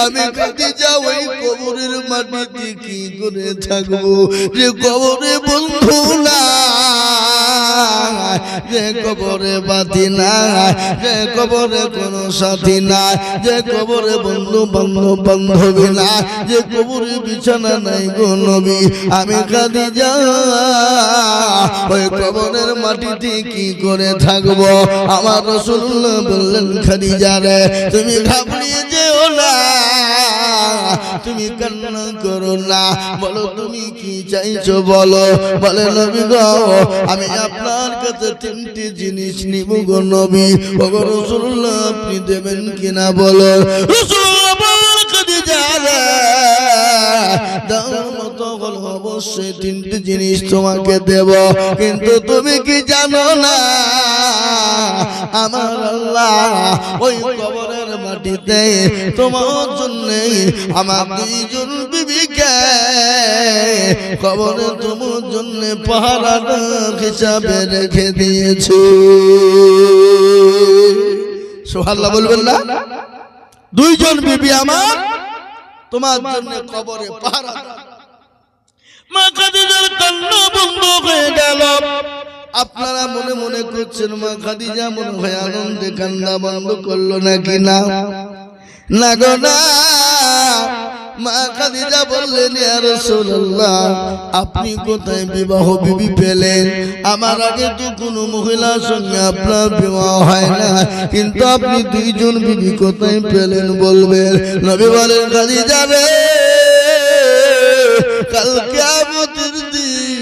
আমি খাদিজা ওই কবরের মাটিতে কি করে থাকবো? যে কবরে বন্ধু না, যে কবরে বাতি না, যে কবরে কোনো সাথী না, যে কবরে বন্ধু বান্ধবী না, যে কবরে বিছানা নাই গো নবী আমি খাদিজা ওই কবরের মাটিতে কি করে থাকবো? আমার রাসূলুল্লাহ বললেন খাদিজা রে তুমি ঘাবড়িয়ে যেও না, তুমি কান্না করো না, বলো তুমি কি চাইছো বলো। বলে নবী গো আমি আপনার কাছে 3টি জিনিস নিব গো নবী। ওগো রাসূলুল্লাহ আপনি দেবেন কিনা বলো। রাসূলুল্লাহ বলেন খাদিজা রে দাও মতো হলো অবশ্যই 3টি জিনিস তোমাকে দেব, কিন্তু তুমি কি জানো না আমার আল্লাহ ওই কবরের মাটিতে তোমার জন্য আমার 2 জন বিবিকে কবরে তোমার জন্য পাহারাদার হিসাবে রেখে দিয়েছে। সুবহানাল্লাহ বলবেন না? 2 জন বিবি আমার তোমার জন্য কবরে পাহারাদার। মা খাদিজার কান্না বন্ধ হয়ে গেল। আপনারা মনে মনে করছেন মা খাদিজা মনে হয় আনন্দে কান্না বন্ধ করলো নাকি? না না গো না। মা খাদিজা বললেন ইয়া রাসূলুল্লাহ আপনি কোথায় বিবাহ বিবি পেলেন? আমার আগে তো কোনো মহিলার সঙ্গে আপনার বিবাহ হয় না, কিন্তু আপনি 2 জন বিবি কোথায় পেলেন বলবেন। নবী বলেন খাদিজা রে কাল কিয়ামতের দিন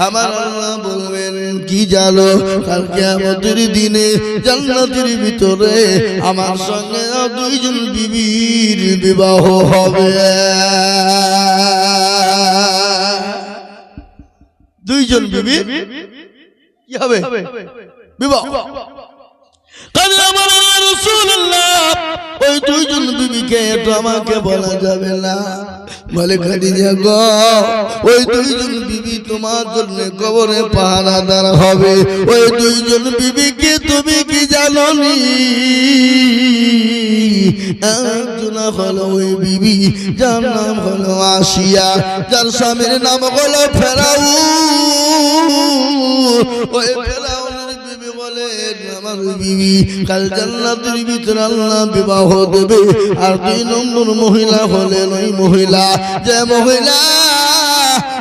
আমার আল্লাহ বলবেন কি জানো, কাল কিয়ামতের দিনে জান্নাতের ভিতরে আমার সঙ্গে 2 জন বিবির বিবাহ হবে। 2 জন বিবি কি হবে? বিবাহ। খাদিজা বলেন ইয়া রাসূলুল্লাহ ওই 2 জন বিবিকে তো আমাকে বলা যাবে না। বলে খাদিজা গো ওই 2 জন বিবি তোমার জন্য কবরে পাহারাদার হবে। ওই 2 জন বিবিকে তুমি কি জানো নি? একজন হলো ওই বিবি যার নাম হলো আসিয়া, যার স্বামীর নাম হলো ফেরাউন। ওই ফেরাউনের বিবি বলেন আমার বিবি কাল জান্নাতের ভিতরে আল্লাহ বিবাহ দেবে। আর 2 নম্বর মহিলা হলেন ওই মহিলা যে মহিলা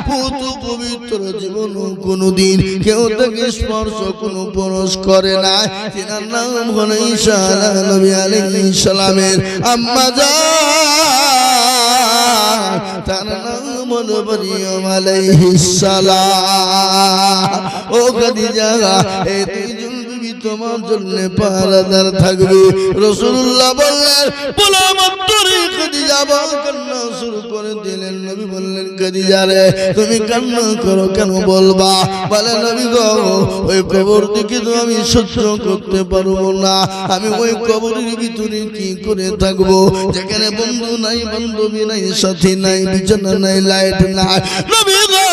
পুতু পবিত্র জীবন কোনদিন কেউ তাকে স্পর্শ কোনো পরশ করে না। তার নাম হলো ঈসা নবী আলাইহিস সালামের আম্মা জান, তার নাম হলো মারইয়াম আলাইহিস সালাম। ও খাদিজা এই 3 জন বিবি তোমার জন্য পাহারাদার থাকবে। রাসূলুল্লাহ বললেন বলো আমার তোরে খাদিজা কান্না শুরু করে দিলেন। নবী বললেন খাদিজা রে তুমি কান্না করো কেন বলবা? বলে নবী গো ওই কবর থেকে তো আমি সহ্য করতে পারবো না। আমি ওই কবরের ভিতরে কি করে থাকবো যেখানে বন্ধু নাই, বান্ধবী নাই, সাথী নাই, বিছানা নাই, লাইট নাই। নবী গো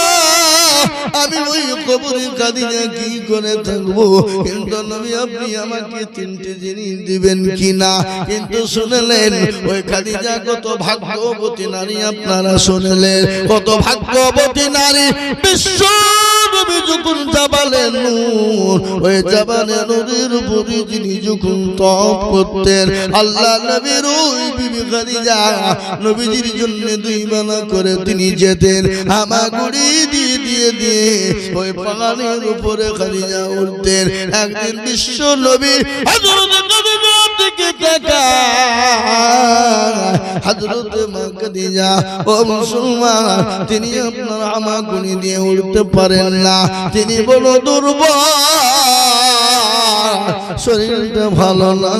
আমি ওই কবরে খাদিজা কি করে থাকবো? কিন্তু নবী আপনি আমাকে 3টে জিনিস দিবেন কিনা? কিন্তু শুনলেন ওই খাদিজা কত ভাগ্যবতী নারী। আপনারা শুনলেন কত ভাগ্যবতী নারী। বিশ্ব নবী যখন জাবালে নূর ওই জাবালে নূরের উপরে যিনি যখন তপ করতেন আল্লাহ নবীর ওই বিবি খাদিজা নবীজির জন্য 2 বেলা করে তিনি যেতেন হামাগুড়ি দিয়ে দিয়ে দিয়ে ওই পাহাড়ের উপরে খাদিজা উঠতেন। একদিন বিশ্ব নবী হযরত খাদিজা দিকে তাকায়। হযরত মা খাদিজা ও মুসলমান তিনি আপনার হামাগুড়ি দিয়ে উঠতে পারেন না, তিনি বড় দুর্বল, শরীরটা ভালো না।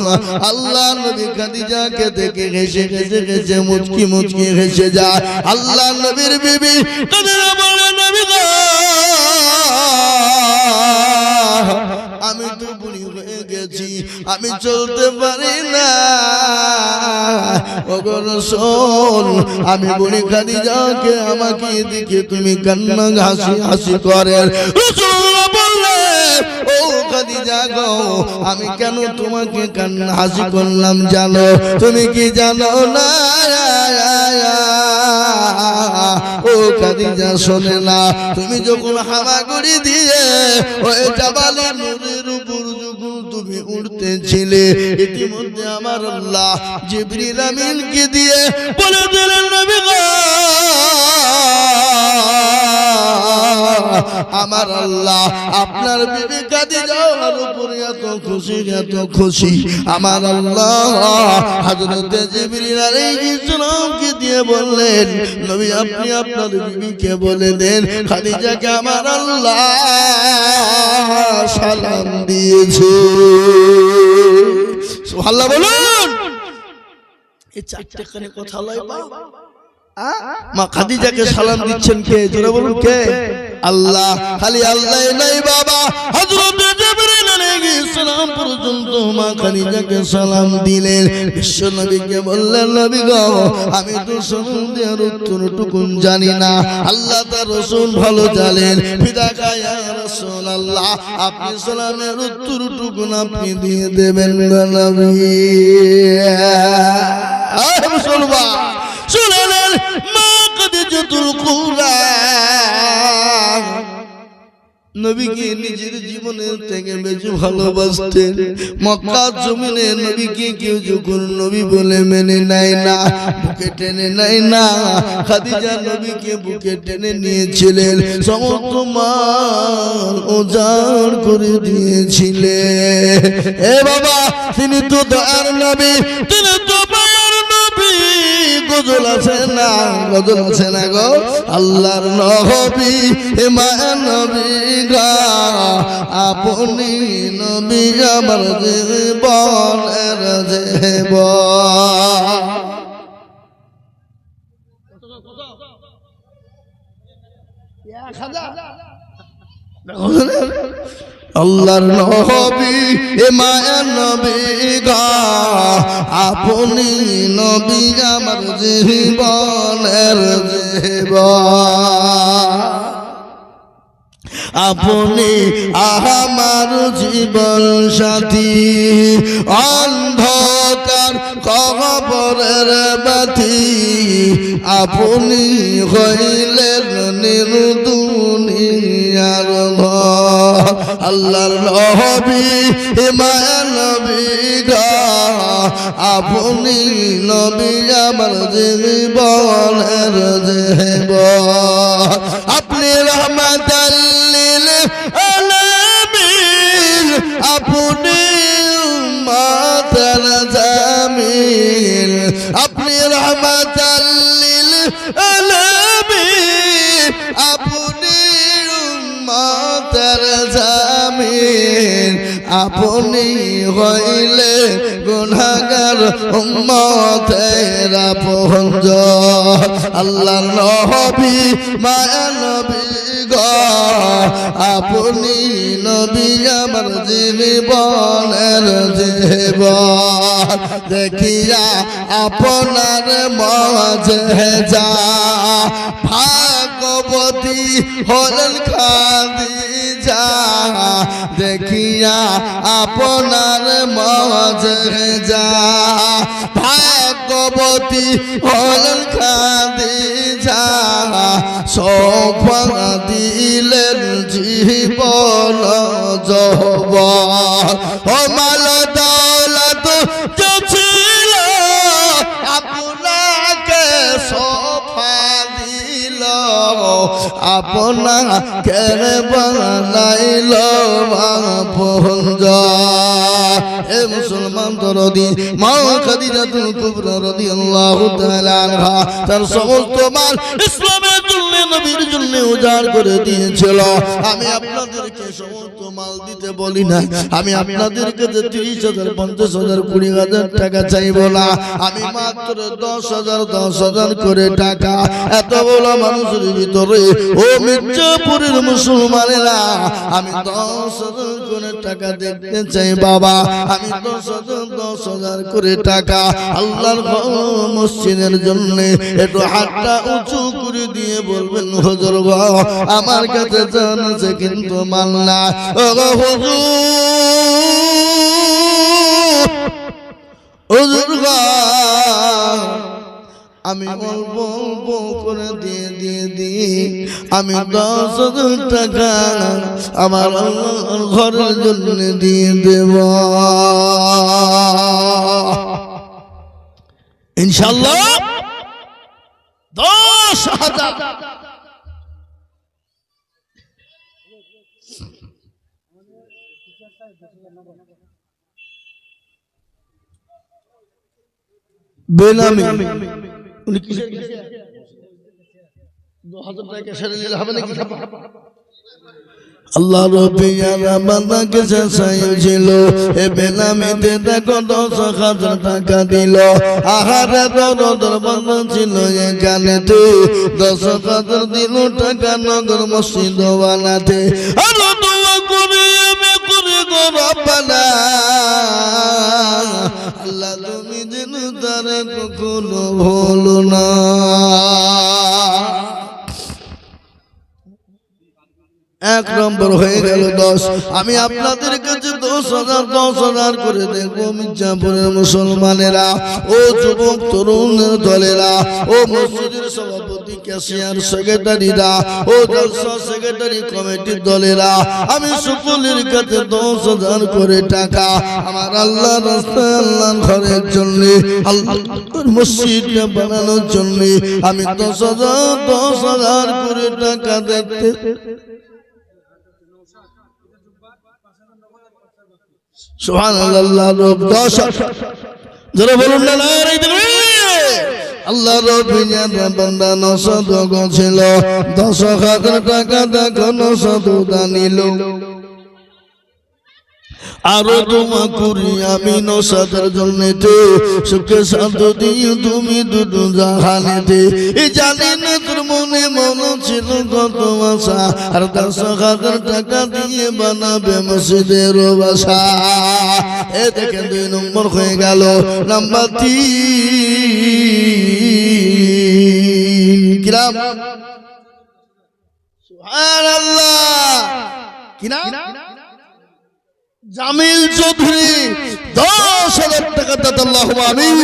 আল্লাহ নবী খাদিজাকে দেখে হেসে হেসে হেসে মুচকি মুচকি হেসে যায়। আল্লাহ নবীর বিবি খাদিজা বলে নবী গো আমি তো বুড়ি হয়ে গেছি, আমি চলতে পারি না। ওগো রাসূল আমি বুড়ি খাদিজাকে আমাকে দেখে তুমি কান্না হাসি হাসি করেন। রাসূলুল্লাহ বললেন ও খাদিজা গো আমি কেন তোমাকে কান্না হাসি করলাম জানো? তুমি কি জানো না? ও খাদিজা শোনে না, তুমি যখন হামাগুড়ি দিয়ে ওই জাবালে নূরের উপর যখন তুমি উঠতেছিলে ইতিমধ্যে আমার আল্লাহ জিবরিল আমিনকে দিয়ে বলে দিলেন নবী গো আমার আল্লাহ আপনার বিবি খাদিজার উপরে এত খুশি আমার আল্লাহ হযরত জিবরিল আলাইহিস সালামকে দিয়ে বললেন নবী আপনি আপনার বিবিকে বলে দেন খাদিজাকে আমার আল্লাহ সালাম দিয়েছে। সুবহানাল্লাহ বলুন। এই 4টে কানে কথা লয় বা মা খাদিজাকে সালাম দিচ্ছেন কে? জোরে বলুন কে? আল্লাহ। খালি আল্লাহ নাই বাবা, হযরত জিবরিল আলাইহিস সালাম পর্যন্ত মা খাদিজাকে সালাম দিলেন। বিশ্ব নবীকে বললেন নবী গো আমি তো সালাম দেওয়ার উত্তরটুকু জানি না, আল্লাহ তার রাসূল ভালো জানেন। ফিদাকা ইয়া রাসূলুল্লাহ আপনি সালামের উত্তরটুকু আপনি দিয়ে দেবেন নবী। আয় মুসলমান শুনলেন মা খাদিজাতুল কুবরা নবীকে নিজের জীবনের থেকে বেশি ভালোবাসতেন। মক্কা জমিনে নবীকে কেউ যখন নবী বলে মেনে নেয় না, বুকে টেনে নেয় না, খাদিজা নবীকে বুকে টেনে নিয়েছিলেন, সমস্ত মাল উজাড় করে দিয়েছিলেন। এ বাবা তিনি তো দয়ার নবী, তিনি তো মায়ার নবী। গজল আছে না, গজল আছে না গো? আল্লাহর নবী মায়ার নবী গা আপনি নবী আমার জীবনের জীবন। আল্লাহর নবী মায়ার নবী গা আপনি নবী আমার জীবনের জীবন। আপনি আমার জীবন সাথী, অন্ধকার কবরের বাতি, আপনি হইলেন নির্দুনিয়ার ভয়। আল্লাহর নবী মায়ার নবী গো আপনি নবী আমার জীবনের জীবন আপনি রহমাতাল লিল আলামিন আপনি উম্মতের জামিল আপনি রহমাতাল লিল আলামিন আপনি উম্মতের জামিল আপনি হইলে গুনাহগার উম্মতের আপনজন আল্লাহর নবী মায়ার নবী গো আপনি নবী আমার জীবনের জীবন দেখিয়া আপনার মাঝে যা ভাগবতী হলেন খাদিজা দেখিয়া আপনার মাঝে যা ভাগবতী হলেন খাদিজা সৌফা দিলেন জীবন যৌবন ও মাল দৌলত যা ছিল আপনাকে সৌফা দিল আপনাকে বানাইল আপনজন এ মুসলমান দরদি মা খাদিজাতুল কুবরা রাদিয়াল্লাহু তাআলা আনহা তার সমস্ত মাল ইসলামের জন্য নবীর জন্য উজাড় করে দিয়েছিল আমি আপনাদেরকে সমস্ত মাল দিতে বলি না আমি আপনাদেরকে যে 30,000 50,000 20,000 টাকা চাইবো না আমি মাত্র 10,000 করে টাকা এত বড় মানুষের ভিতরে ও মির্জাপুরের মুসলমানেরা আমি 10,000 করে টাকা দেখতে চাই বাবা আমি 10,000 করে টাকা আল্লাহর মসজিদের জন্য একটু হাতটা উঁচু করে দিয়ে বলবেন হুজুর গো আমার কাছে জান আছে কিন্তু মাল না ও হুজুর গো আমি অল্প অল্প করে দিয়ে আমি 10,000 টাকা আমার ঘরের জন্য দিয়ে দেব ইনশাআল্লাহ 10,000 বেনামি উনি কিসের 2,000 টাকা সেরে দিলে হবে নাকি আল্লাহ রব্বিয়ার বান্দাকে চাইছিল এ বেনামিতে দেখো 10,000 টাকা দিল আহারে দরদর বান্দা ছিল এখানেতে 10,000 দিল টাকা নগর মসজিদ বানাতে আর দোয়া করে আমি করে গো রব্বানা আল্লাহ তুমি যেন তারে কখনো ভুলো না এক নম্বর হয়ে গেল 10 আমি আপনাদের কাছে 10,000 করে দেখবো মির্জাপুরের মুসলমানেরা ও যুবক তরুণের দলেরা ও মসজিদের সভাপতি ক্যাশিয়ার সেক্রেটারিরা ও জলসা সেক্রেটারি কমিটির দলেরা আমি সকলের কাছে 10,000 করে টাকা আমার আল্লাহর রাস্তায় আল্লাহর ঘরের জন্য আল্লাহর মসজিদটা বানানোর জন্য আমি 10,000 করে টাকা দেখতে সুবহানাল্লাহ 10 যারা বলুন না নারে তাকবীর আল্লাহ রব্বিয়ার বান্দা 900 ছিল 10,000 টাকা দেখো 900 দানিল আরো তোমা করি আমি 900 জন্যতে সুখে শান্তি তুমি দুটো জাহানেতে এই জানি না তোর মনে মন ছিল কত আশা আর 10,000 টাকা দিয়ে বানাবে মসজিদের বাসা এ দেখেন 2 নম্বর হয়ে গেল নাম্বার 3 কিরাম সুবহানাল্লাহ কি নাম জামিল চৌধুরী 10,000 টাকা দাতা আল্লাহুম্মা আমিন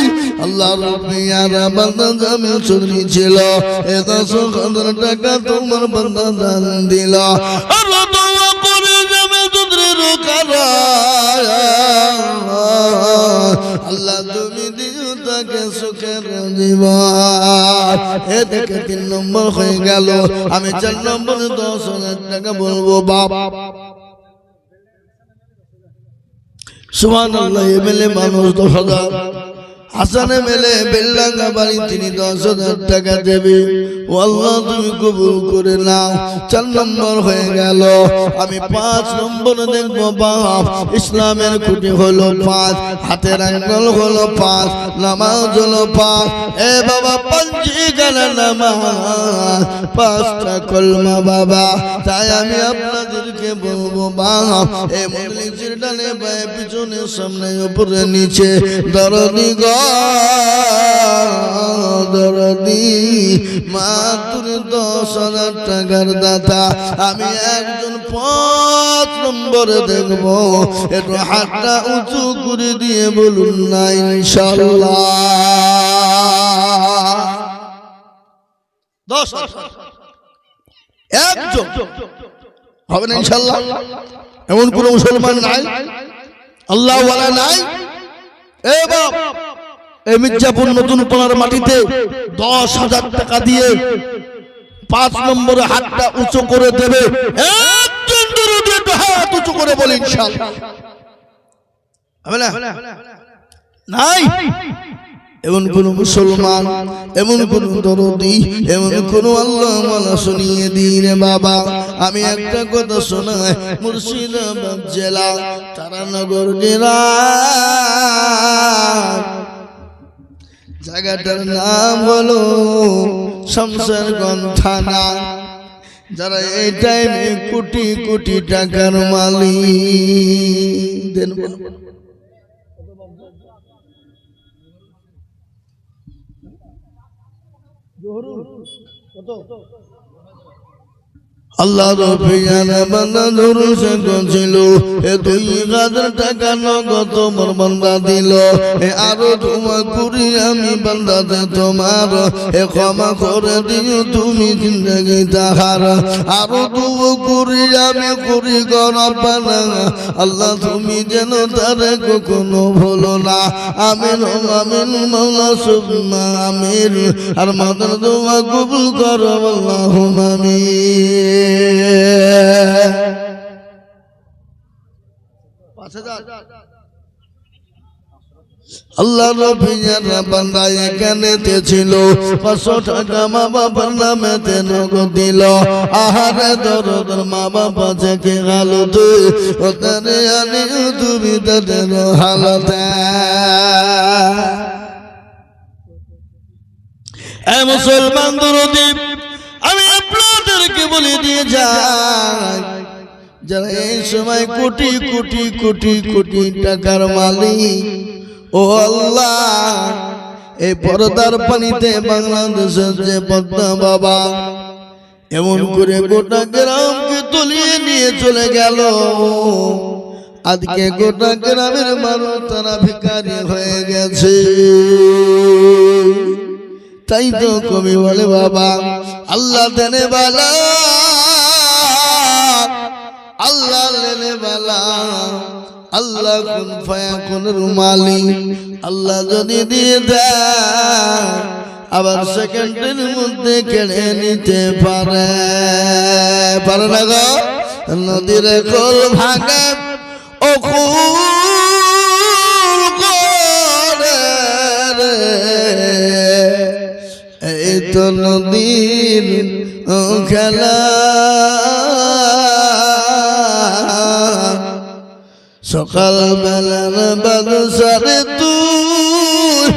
আল্লাহ রব্বিয়ার বান্দা জামিল চৌধুরী ছিল 10,000 টাকা তোমার বান্দা দান দিল আর দোয়া করে জামিল কারা আল্লাহ তুমি দিও তাকে সুখের জীবন। এ থেকে 3 নম্বর হয়ে গেল। আমি 4 নম্বরে 10,000 টাকা বলবো বাপ। সুবহানাল্লাহ। এমএলএ মানুষ 10,000, হাসানে মেলে বেল্লাঙ্গা বাড়ি তিনি 10,000 টাকা দেবে। ও আল্লাহ তুমি কবুল করে নাও। 4 নম্বর হয়ে গেল। আমি 5 নম্বরে দেখবো বাপ। ইসলামের খুঁটি হলো 5, হাতের আঙ্গুল হলো 5, নামাজ হলো 5। এ বাবা পাঞ্জিগানা নামাজ, 5টা কলমা বাবা। তাই আমি আপনাদেরকে বলবো বাপ, এ মজলিসের ডানে বায়ে পিছনে সামনে উপরে নিচে দরদি গো দরদি মাত্র 10,000 টাকার দাতা। আমি একজন 5 নম্বরে দেখবো। একটু হাতটা উঁচু করে দিয়ে বলুন না ইনশাআল্লাহ। 10 একজন হবে না ইনশাআল্লাহ। এমন কোন মুসলমান নাই, আল্লাহ ওয়ালা নাই। এ বাপ, এই মির্জাপুর নতুন পাড়ার মাটিতে 10,000 টাকা দিয়ে 5 নম্বরে হাতটা উঁচু করে দেবে একজন দরদি। হাত উঁচু করে বলি ইনশাআল্লাহ। হবে না? নাই এমন কোন মুসলমান, এমন কোন দরদি, এমন কোন আল্লাহ ওয়ালা শুনিয়ে দিন বাবা। আমি একটা কথা শোনাই, মুর্শিদাবাদ জেলা তারানগর জেলা, জায়গাটার নাম হলো শমশেরগঞ্জ থানা। যারা এই টাইমে কোটি কোটি টাকার মালিক দেন আল্লাহ রফিয়ানা বান্দা ধরুন সে ছিল। এ 2,000 টাকা নগদ তোমার বান্দা দিল। এ আরো তোমার করি আমি বান্দাতে তোমার। এ ক্ষমা করে দিও তুমি জিন্দগি তাহার। আরো দুও করি আমি করি গরবানা। আল্লাহ তুমি যেন তারে কখনো ভুলো না। আমিন আমিন মাওলা সুবহান আমিন। আর মাদার দোয়া কবুল করো আল্লাহুম্মা আমিন। 5,000 আল্লাহ রফিয়ানা বান্দা এখানেতে ছিল। 500 টাকা মা বাবার নামেতে নগদ দিল। আহারে দরদের মা বাবা থেকে হালত ওখানে আনি তুমি তাদের হালত। এ মুসলমান দরদি, আমি আপনাদেরকে বলে দিয়ে যাই, যারা এই সময় কোটি কোটি কোটি কোটি টাকার মালিক, ও আল্লাহ এই পর্দার পানিতে বাংলাদেশের যে পদ্মা বাবা এমন করে গোটা গ্রামকে তলিয়ে নিয়ে চলে গেল। আজকে গোটা গ্রামের মানুষ তারা ভিখারি হয়ে গেছে। তাই তো কবি বলে বাবা, আল্লাহ দেনে বালা, আল্লাহ লেনে বালা, আল্লাহ কুন ফায়াকুনের মালিক। আল্লাহ যদি দিয়ে দেয় আবার সেকেন্ডের মধ্যে কেড়ে নিতে পারে। পারে না গো? নদীর কোল ভাগে ও এই তো নদীর খেলা। সকাল বেলার বাদশারে তুই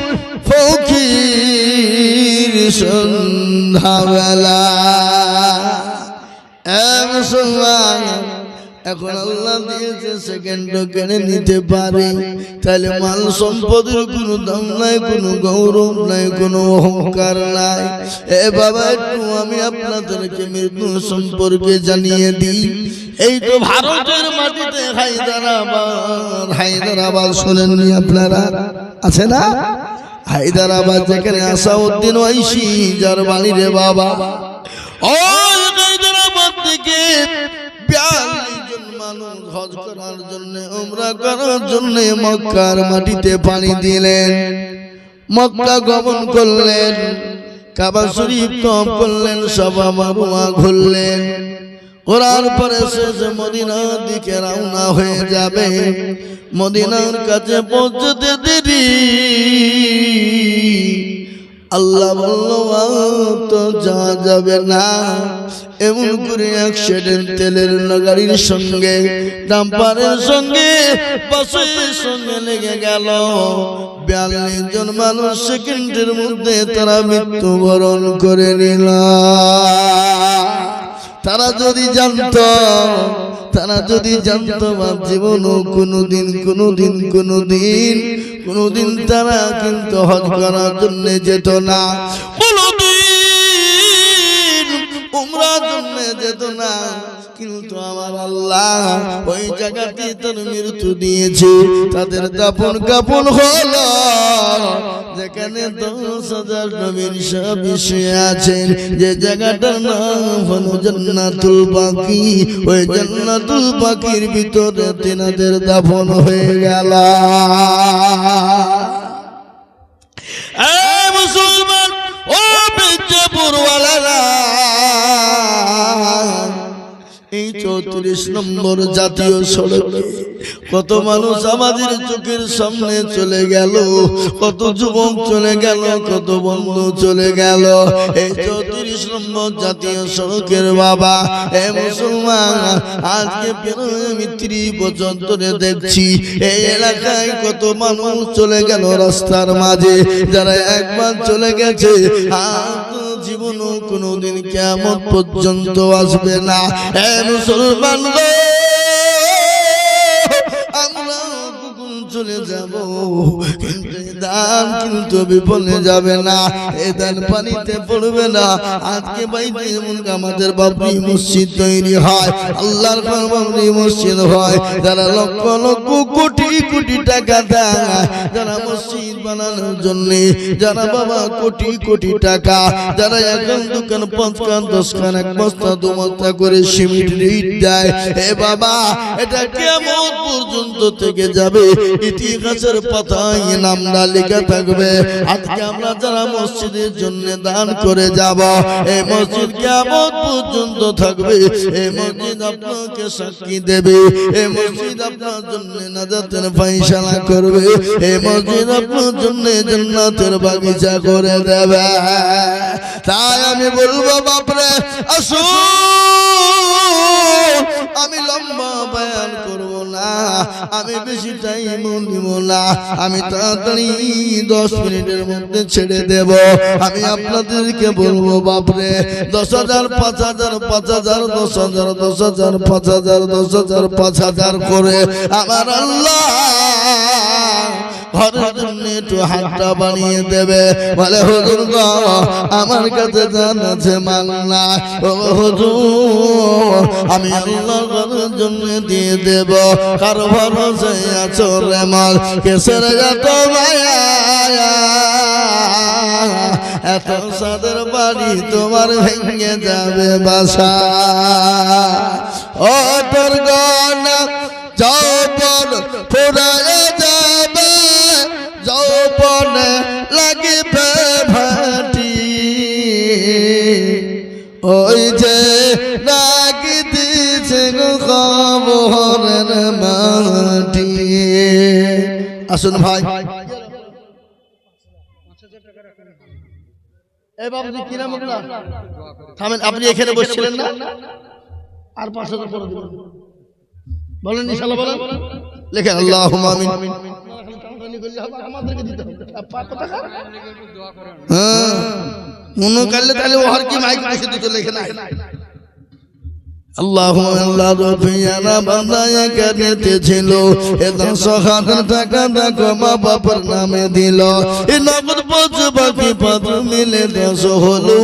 ফকির সন্ধ্যা বেলা। এখন আল্লাহ দিয়েছে সেকেন্ড কেড়ে নিতে পারে। তাহলে মাল সম্পদের কোনো দাম নাই, কোনো গৌরব নাই, কোনো অহংকার নাই। এ বাবা, একটু আমি আপনাদেরকে মৃত্যু সম্পর্কে জানিয়ে দিই। এই তো ভারতের মাটিতে হায়দ্রাবাদ শোনেননি আপনারা? আছে না হায়দ্রাবাদ, যেখানে আসাউদ্দিন ওয়াইসি যার বাড়ি রে বাবা। ওই হায়দ্রাবাদ থেকে 42 জন মানুষ হজ করার জন্য উমরা করার জন্য মক্কার মাটিতে পানি দিলেন, মক্কা গমন করলেন, কাবা শরীফ তওয়াফ করলেন, সাফা মারওয়া ঘুরলেন, ঘোরার পরে শেষ মদিনার দিকে রওনা হয়ে যাবে। মদিনার কাছে পৌঁছতে দেরি, আল্লাহ বলল তো যাওয়া যাবে না। এমন করে অ্যাক্সিডেন্ট তেলের গাড়ির সঙ্গে ডাম্পারের সঙ্গে বাসের সঙ্গে লেগে গেল। 42 জন মানুষ সেকেন্ডের মধ্যে তারা মৃত্যুবরণ করে নিল। তারা যদি জানতো আমার জীবনও কোনোদিন তারা কিন্তু হজ করার জন্য যেত না, কোনোদিন উমরার জন্য যেত না। কিন্তু আমার আল্লাহ ওই জায়গাতে তার মৃত্যু দিয়েছে, তাদের দাফন কাফন হলো যেখানে 10,000 নবীর সাহাবী শুয়ে আছেন, যে জায়গাটার নাম হলো জান্নাতুল বাকি। ওই জান্নাতুল বাকির ভিতরে তিনাদের দাফন হয়ে গেল। এই মুসলমান, ও মির্জাপুরওয়ালারা, এই 34 নম্বর জাতীয় সড়কে কত মানুষ আমাদের চোখের সামনে চলে গেল, কত যুবক চলে গেল, কত বন্ধু চলে গেল। এই 34 নম্বর জাতীয় সড়কের বাবা, এ মুসলমান, আজকে আমি 30 বছর ধরে দেখছি এই এলাকায় কত মানুষ চলে গেল রাস্তার মাঝে, যারা একবার চলে গেছে আর জীবনও কোনোদিন কিয়ামত পর্যন্ত আসবে না। হে মুসলমান, আমরা চলে যাব, কিন্তু দান কিন্তু বিফলে যাবে না, এ দান পানিতে পড়বে না। আজকে বাইরে এমন আমাদের বাবরি মসজিদ তৈরি হয়, আল্লাহর বাবরি মসজিদ হয়, যারা লক্ষ লক্ষ কোটি কোটি টাকা দেয়, যারা মসজিদ বানানোর জন্য, যারা বাবা কোটি কোটি টাকা, যারা এখন দোকান 5 খান 10 খান 1 বস্তা 2 বস্তা করে সিমেন্ট রিট দেয়, এ বাবা এটা কিয়ামত পর্যন্ত থেকে যাবে, ইতিহাসের পাতায় নামটা লেখা থাকবে। আজকে আমরা যারা মসজিদের জন্য দান করে যাব, এই মসজিদ কিয়ামত পর্যন্ত থাকবে, এই মসজিদ আপনাকে সাক্ষী দেবে, এই মসজিদ আপনার জন্য নাজাতের ফয়সালা করবে, এই মসজিদ আপনার জন্য জান্নাতের বাগিচা করে দেবে। তাই আমি বলবো বাপরে, আসুন, আমি লম্বা বয়ান করব না, আমি বেশি টাইম নিব না, আমি তাড়াতাড়ি 10 মিনিটের মধ্যে ছেড়ে দেব। আমি আপনাদেরকে বলবো বাপরে, 10,000 5,000 5,000 10,000 10,000 5,000 10,000 5,000 করে আমার আল্লাহ ঘরের জন্য একটু হাতটা বানিয়ে দেবে। বলে হুজুর গো, আমার কাছে জান আছে মাল না, ও হুজুর আমি আল্লাহ ঘরের জন্য দিয়ে দেব। কারো ভরসায় আছো রে মাল, কেসের এত মায়া, এত সাদের বাড়ি তোমার ভেঙে যাবে বাসা। ও তোর গনা যৌবন ফুরায় যাবে, যৌবনে লাগবে ভাটি, ওই যে লাগি দিছে খবরের মাটি। আসুন ভাই, এই বাবুজি কি নাম আপনার? থামেন, আপনি এখানে বসছিলেন না? আর 5,000 করে দিবেন, বলেন ইনশাআল্লাহ, বলেন, লেখেন আল্লাহুম্মা আমিন। আমাদেরকে দিতে হবে, হ্যাঁ মনে করলে তাহলে ওহার কি মাইক বসে দিতে লেখে না। আল্লাহুম্মা রফিয়ানা বান্দায়ে কানেতে ছিল, এ 10,000 টাকা দেখো মা বাবার নামে দিল, এ নগদ পৌঁছে বাকি 5 মিলে 10 হলো।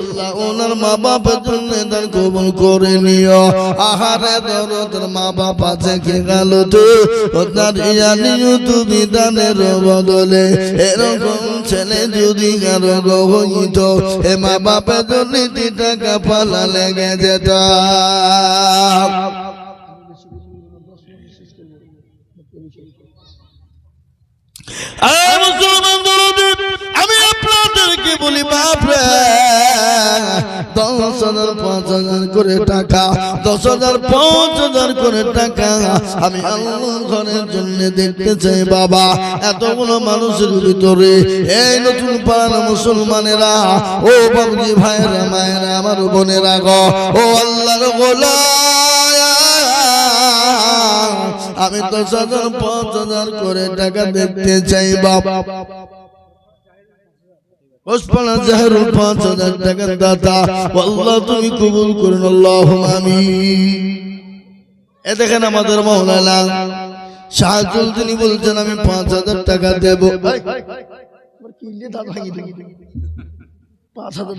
আল্লাহ ওনার মা বাবার জন্য দান কবুল করে নিও। আহারে দরদের মা বাবা থেকে গেল তো, ওনার ইয়ানিও তুমি দানের বদলে, এরকম ছেলে যদি কারো হইতো, এ মা বাবার জন্য 2 টাকা পালা লেগে যেত। আমি আপনাদেরকে বলি বাপরে 10,000 5,000 করে টাকা 10,000 5,000 করে টাকা আমি আল্লাহর ঘরের জন্য দেখতে চাই বাবা। এতগুলো মানুষের ভিতরে এই নতুন পাড়ার মুসলমানেরা, ও বাবুজি ভাইরা মায়েরা আমার বোনেরা গো, ও আল্লাহর গোলাম, আমি 10,000 5,000 করে টাকা দেখতে চাই বাবা। ওসমান জাহরুল 5,000 টাকার দাতা, আল্লাহ তুমি কবুল করুন, আল্লাহুম্মা আমিন। এ দেখেন আমাদের মাওলানা শাহজুল, তিনি বলছেন আমি 5,000 টাকা দেব। 5,000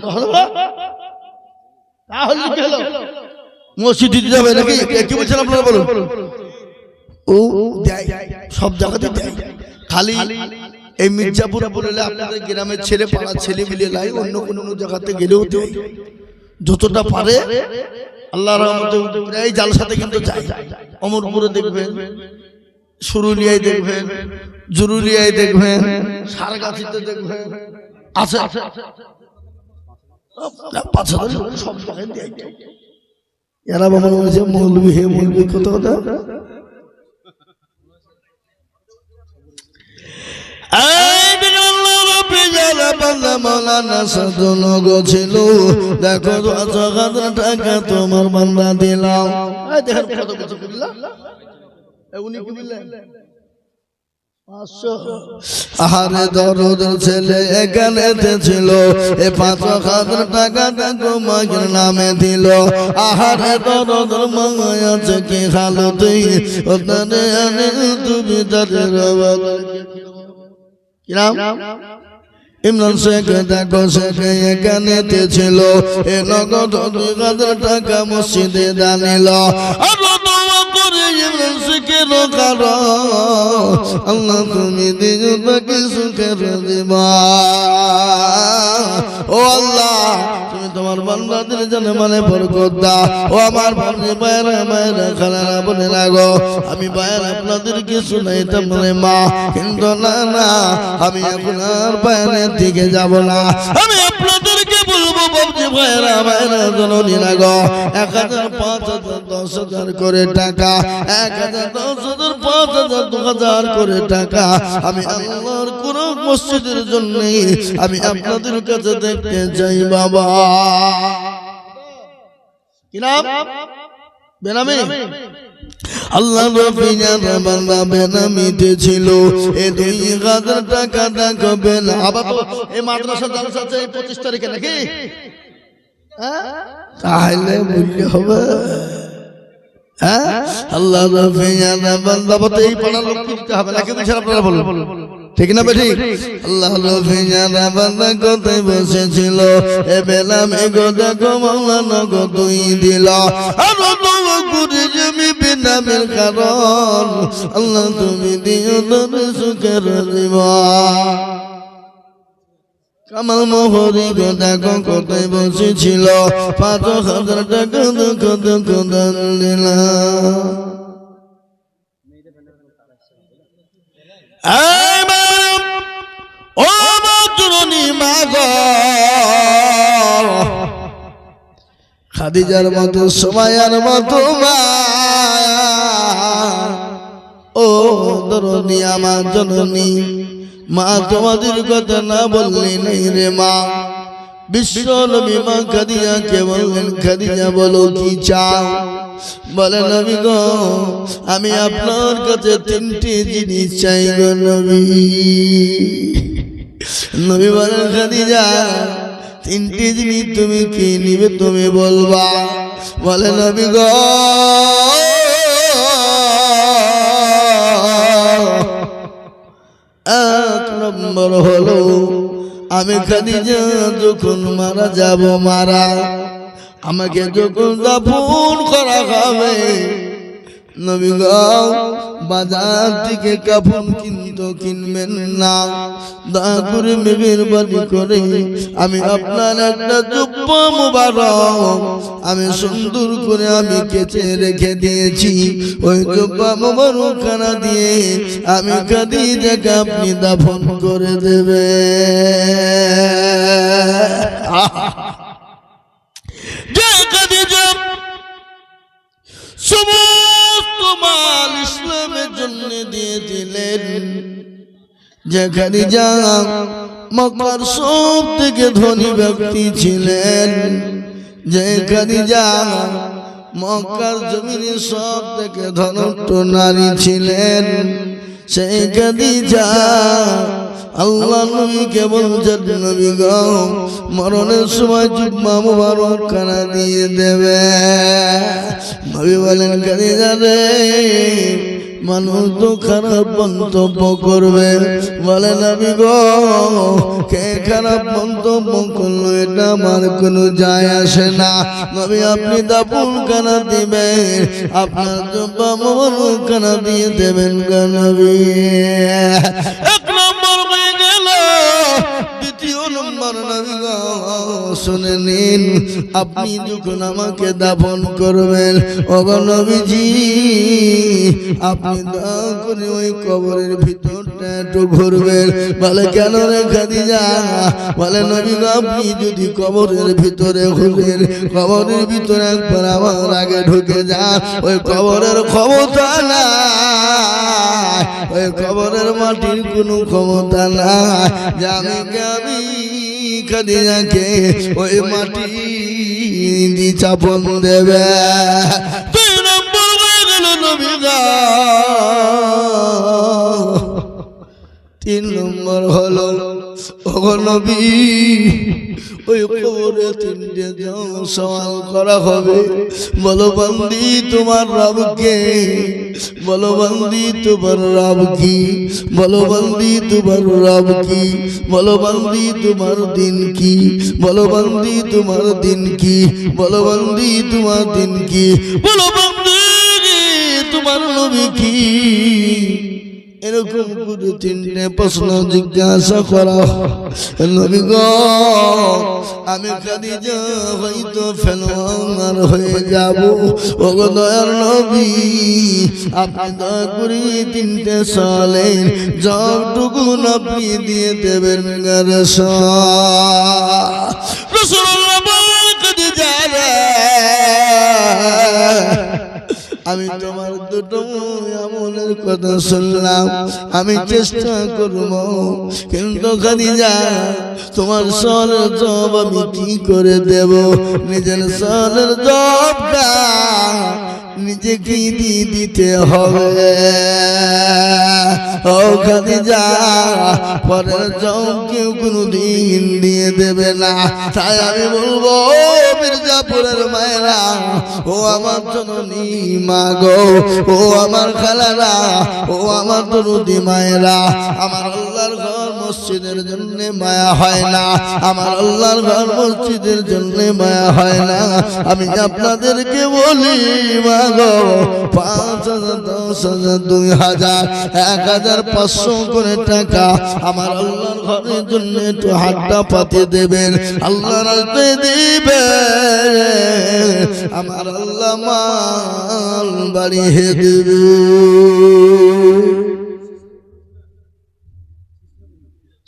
মসজিদে যাবে নাকি? কি বলছেন আপনারা বলুন? ও দেয়, সব জায়গাতে দেয়, খালি এই মির্জাপুর বলে আপনাদের গ্রামের ছেলে পাড়ার ছেলে মিলে লাই, অন্য কোনো জায়গাতে গেলেও দেয় যতটা পারে। আল্লাহর রহমতে এই জালসাতে কিন্তু যায়। অমরপুরে দেখবেন, সুরুলিয়ায় দেখবেন, জুরুলিয়ায় দেখবেন, সারগাছিতে দেখবেন, আছে 5,000 সব জায়গায় দেয়। এরা বাবা বলছে মৌলবি, হে মৌলবি, কত কথা। ছিল দেখো 5,000 টাকা তোমার বান্দা দিলাম। আহারে দরদ ছেলে এখানে ছিল, এ 5,000 টাকাটা তোমার নামে দিল। আহারে দরদ মায়াছে কি হালতে তুমি তাদের ইমরান শেখ দেখো শেখ এখানে ছিল, এ নগদ 2,000 টাকা মসজিদে দানিল। ইমরান শেখের আল্লাহ তুমি দিও তাকে সুখের দিবা। ও আল্লাহ তুমি তোমার বান্দাদের জানে মানে বরকত দাও। ও আমার ভাই ভাইরা মায়েরা খালারা বলে লাগো, আমি ভাইয়ের আপনাদেরকে শুনাইতাম বলে মা, কিন্তু না না আমি আপনার বাইরের দিকে যাব না, আমি আপনাদেরকে বলবো বাবজি ভাইয়েরা মায়েরা জননী লাগো 1,000 5,000 10,000 করে টাকা, 1,000 10,000 5,000 2,000 করে টাকা আমি আল্লাহর কোরআন মসজিদের জন্য আমি আপনাদের কাছে দেখতে চাই বাবা। কি নাম? বেনামি। আল্লাহ রফিয়ানা বান্দা বেনামিতে ছিল, এই 2,000 টাকা দেখো বেনা। আবার তো এই মাদ্রাসা জালসা আছে 25 তারিখে নাকি? তাহলে মূল্য হবে। আল্লাহ রফিয়ানা বান্দা বলতে এই পাড়ার লোক দিতে হবে নাকি? বুঝছেন আপনারা বলুন, ঠিক না বেঠিক? আল্লাহ রফিয়ানা বান্দা কোথায় বসেছিল, এ বেনামি গো দেখো মাওলানা গো তুই দিল। আর জমি বেনামের কারণ আল্লাহ তুমি দিও তোর সুখের জীবন। কামাল মোহরি গো দেখো কোথায় বসেছিল, 5,000 টাকা দুঃখ দুঃখ দান দিলাম। ও মাতৃণী মা গো, খাদিজার মতো সময়ের মতো মা, ও দরদি আমার জননী মা, তোমাদের কথা না বললে নেই রে মা। বিশ্ব নবী মা খাদিজাকে বললেন, খাদিজা বলো কি চাও? বলে নবী গো আমি আপনার কাছে 3টি জিনিস চাই গো নবী। নবী বলেন খাদিজা 3টি জিনিস তুমি কি নিবে তুমি বলবা। বলে নবী গো 1 নম্বর হলো আমি খাদিজা যখন মারা যাব, মারা আমাকে যখন দাফন করা হবে নবী গো বাজার থেকে কাফন কিন্তু কিনবেন না, দয়া করে মেহেরবানি করে আমি আপনার একটা জুব্বা মুবারক আমি সুন্দর করে আমি কেচে রেখে দিয়েছি, ওই জুব্বা মুবারক খানা দিয়ে আমি খাদিজাকে আপনি দাফন করে দেবে। সমস্ত মাল ইসলামের জন্য দিয়ে দিলেন, যে খাদিজা মক্কার সব থেকে ধনী ব্যক্তি ছিলেন, যে খাদিজা মক্কার জমিনে সব থেকে ধনট্ট নারী ছিলেন, সেই খাদিজা আল্লাহ নবীকে বলছেন নবী গো মরণের সময় জুব্বা মুবারক খানা দিয়ে দেবে। নবী বলেন খাদিজা রে মানুষ তো খারাপ মন্তব্য করবে, বলে নবী গো কে খারাপ মন্তব্য করলো এটা আমার কোনো যায় আসে না, নবী আপনি দাফন খানা দিবেন, আপনার জুব্বা মুবারক খানা দিয়ে দেবেন গো নবী। এক নম্বর হয়ে গেল। দ্বিতীয় নম্বর নবী গো শুনে নিন, আপনি যখন আমাকে দাফন করবেন ওগো নবীজি আপনি দয়া করে ওই কবরের ভিতরটা একটু ঘুরবেন। বলে কেন রে খাদিজা? বলে নবী গো আপনি যদি কবরের ভিতরে ঘুরেন, কবরের ভিতরে একবার আমার আগে ঢুকে যান, ওই কবরের ক্ষমতা না, ওই কবরের মাটির কোনো ক্ষমতা না যে আমি খাদিজাকে ওই মাটি দি চাপন দেবে। দুই নম্বর হয়ে গেল নবী গো। তিন নম্বর হলো ওগো নবী ওই কবরে তিনটে সওয়াল করা হবে, বলো বন্দি তোমার রব কে, বলো বন্দি তোমার রব কি, বলো বন্দি তোমার রব কি, বলো বন্দি তোমার দিন কি, বলো বন্দি তোমার দিন কি, বলো বন্দি তোমার দিন কি, বলো বন্দি তোমার নবী কি। এরকম করে তিনটে প্রশ্ন জিজ্ঞাসা করা। নবী গো আমি খাদিজা হয়তো ফেলোয়ার হয়ে যাব, ওগো দয়ার নবী আপনি দয়া করে তিনটে সালের যতটুকু আপনি দিয়ে দেবেন রাসূলুল্লাহ খাদিজা রে আমি তোমার দুটো আমলের কথা শুনলাম, আমি চেষ্টা করব, কিন্তু খাদিজা তোমার সওয়ালের জবাব আমি কি করে দেব? নিজের সওয়ালের জবাবটা নিজেকে দিয়ে দিতে হবে। ও খাদিজা পরের জবাব কেউ কোনোদিন দিয়ে দেবে না, তাই আমি বলবো মির্জাপুরের মায়েরা, ও আমার জননী মা গো, ও আমার খালারা, ও আমার দরদি মায়েরা, আমার আল্লাহর ঘর মসজিদের জন্য মায়া হয় না, আমার আল্লাহর ঘর মসজিদের জন্য মায়া হয় না। আমি আপনাদেরকে বলি মা গো ৫,০০০, ১০,০০০, ২,০০০, ১,৫০০ করে টাকা আমার আল্লাহর ঘরের জন্য একটু হাতটা পাতে দেবেন, আল্লাহ রাস্তায় দিবেন, আমার আল্লাহ মাল বাড়িয়ে দেবে।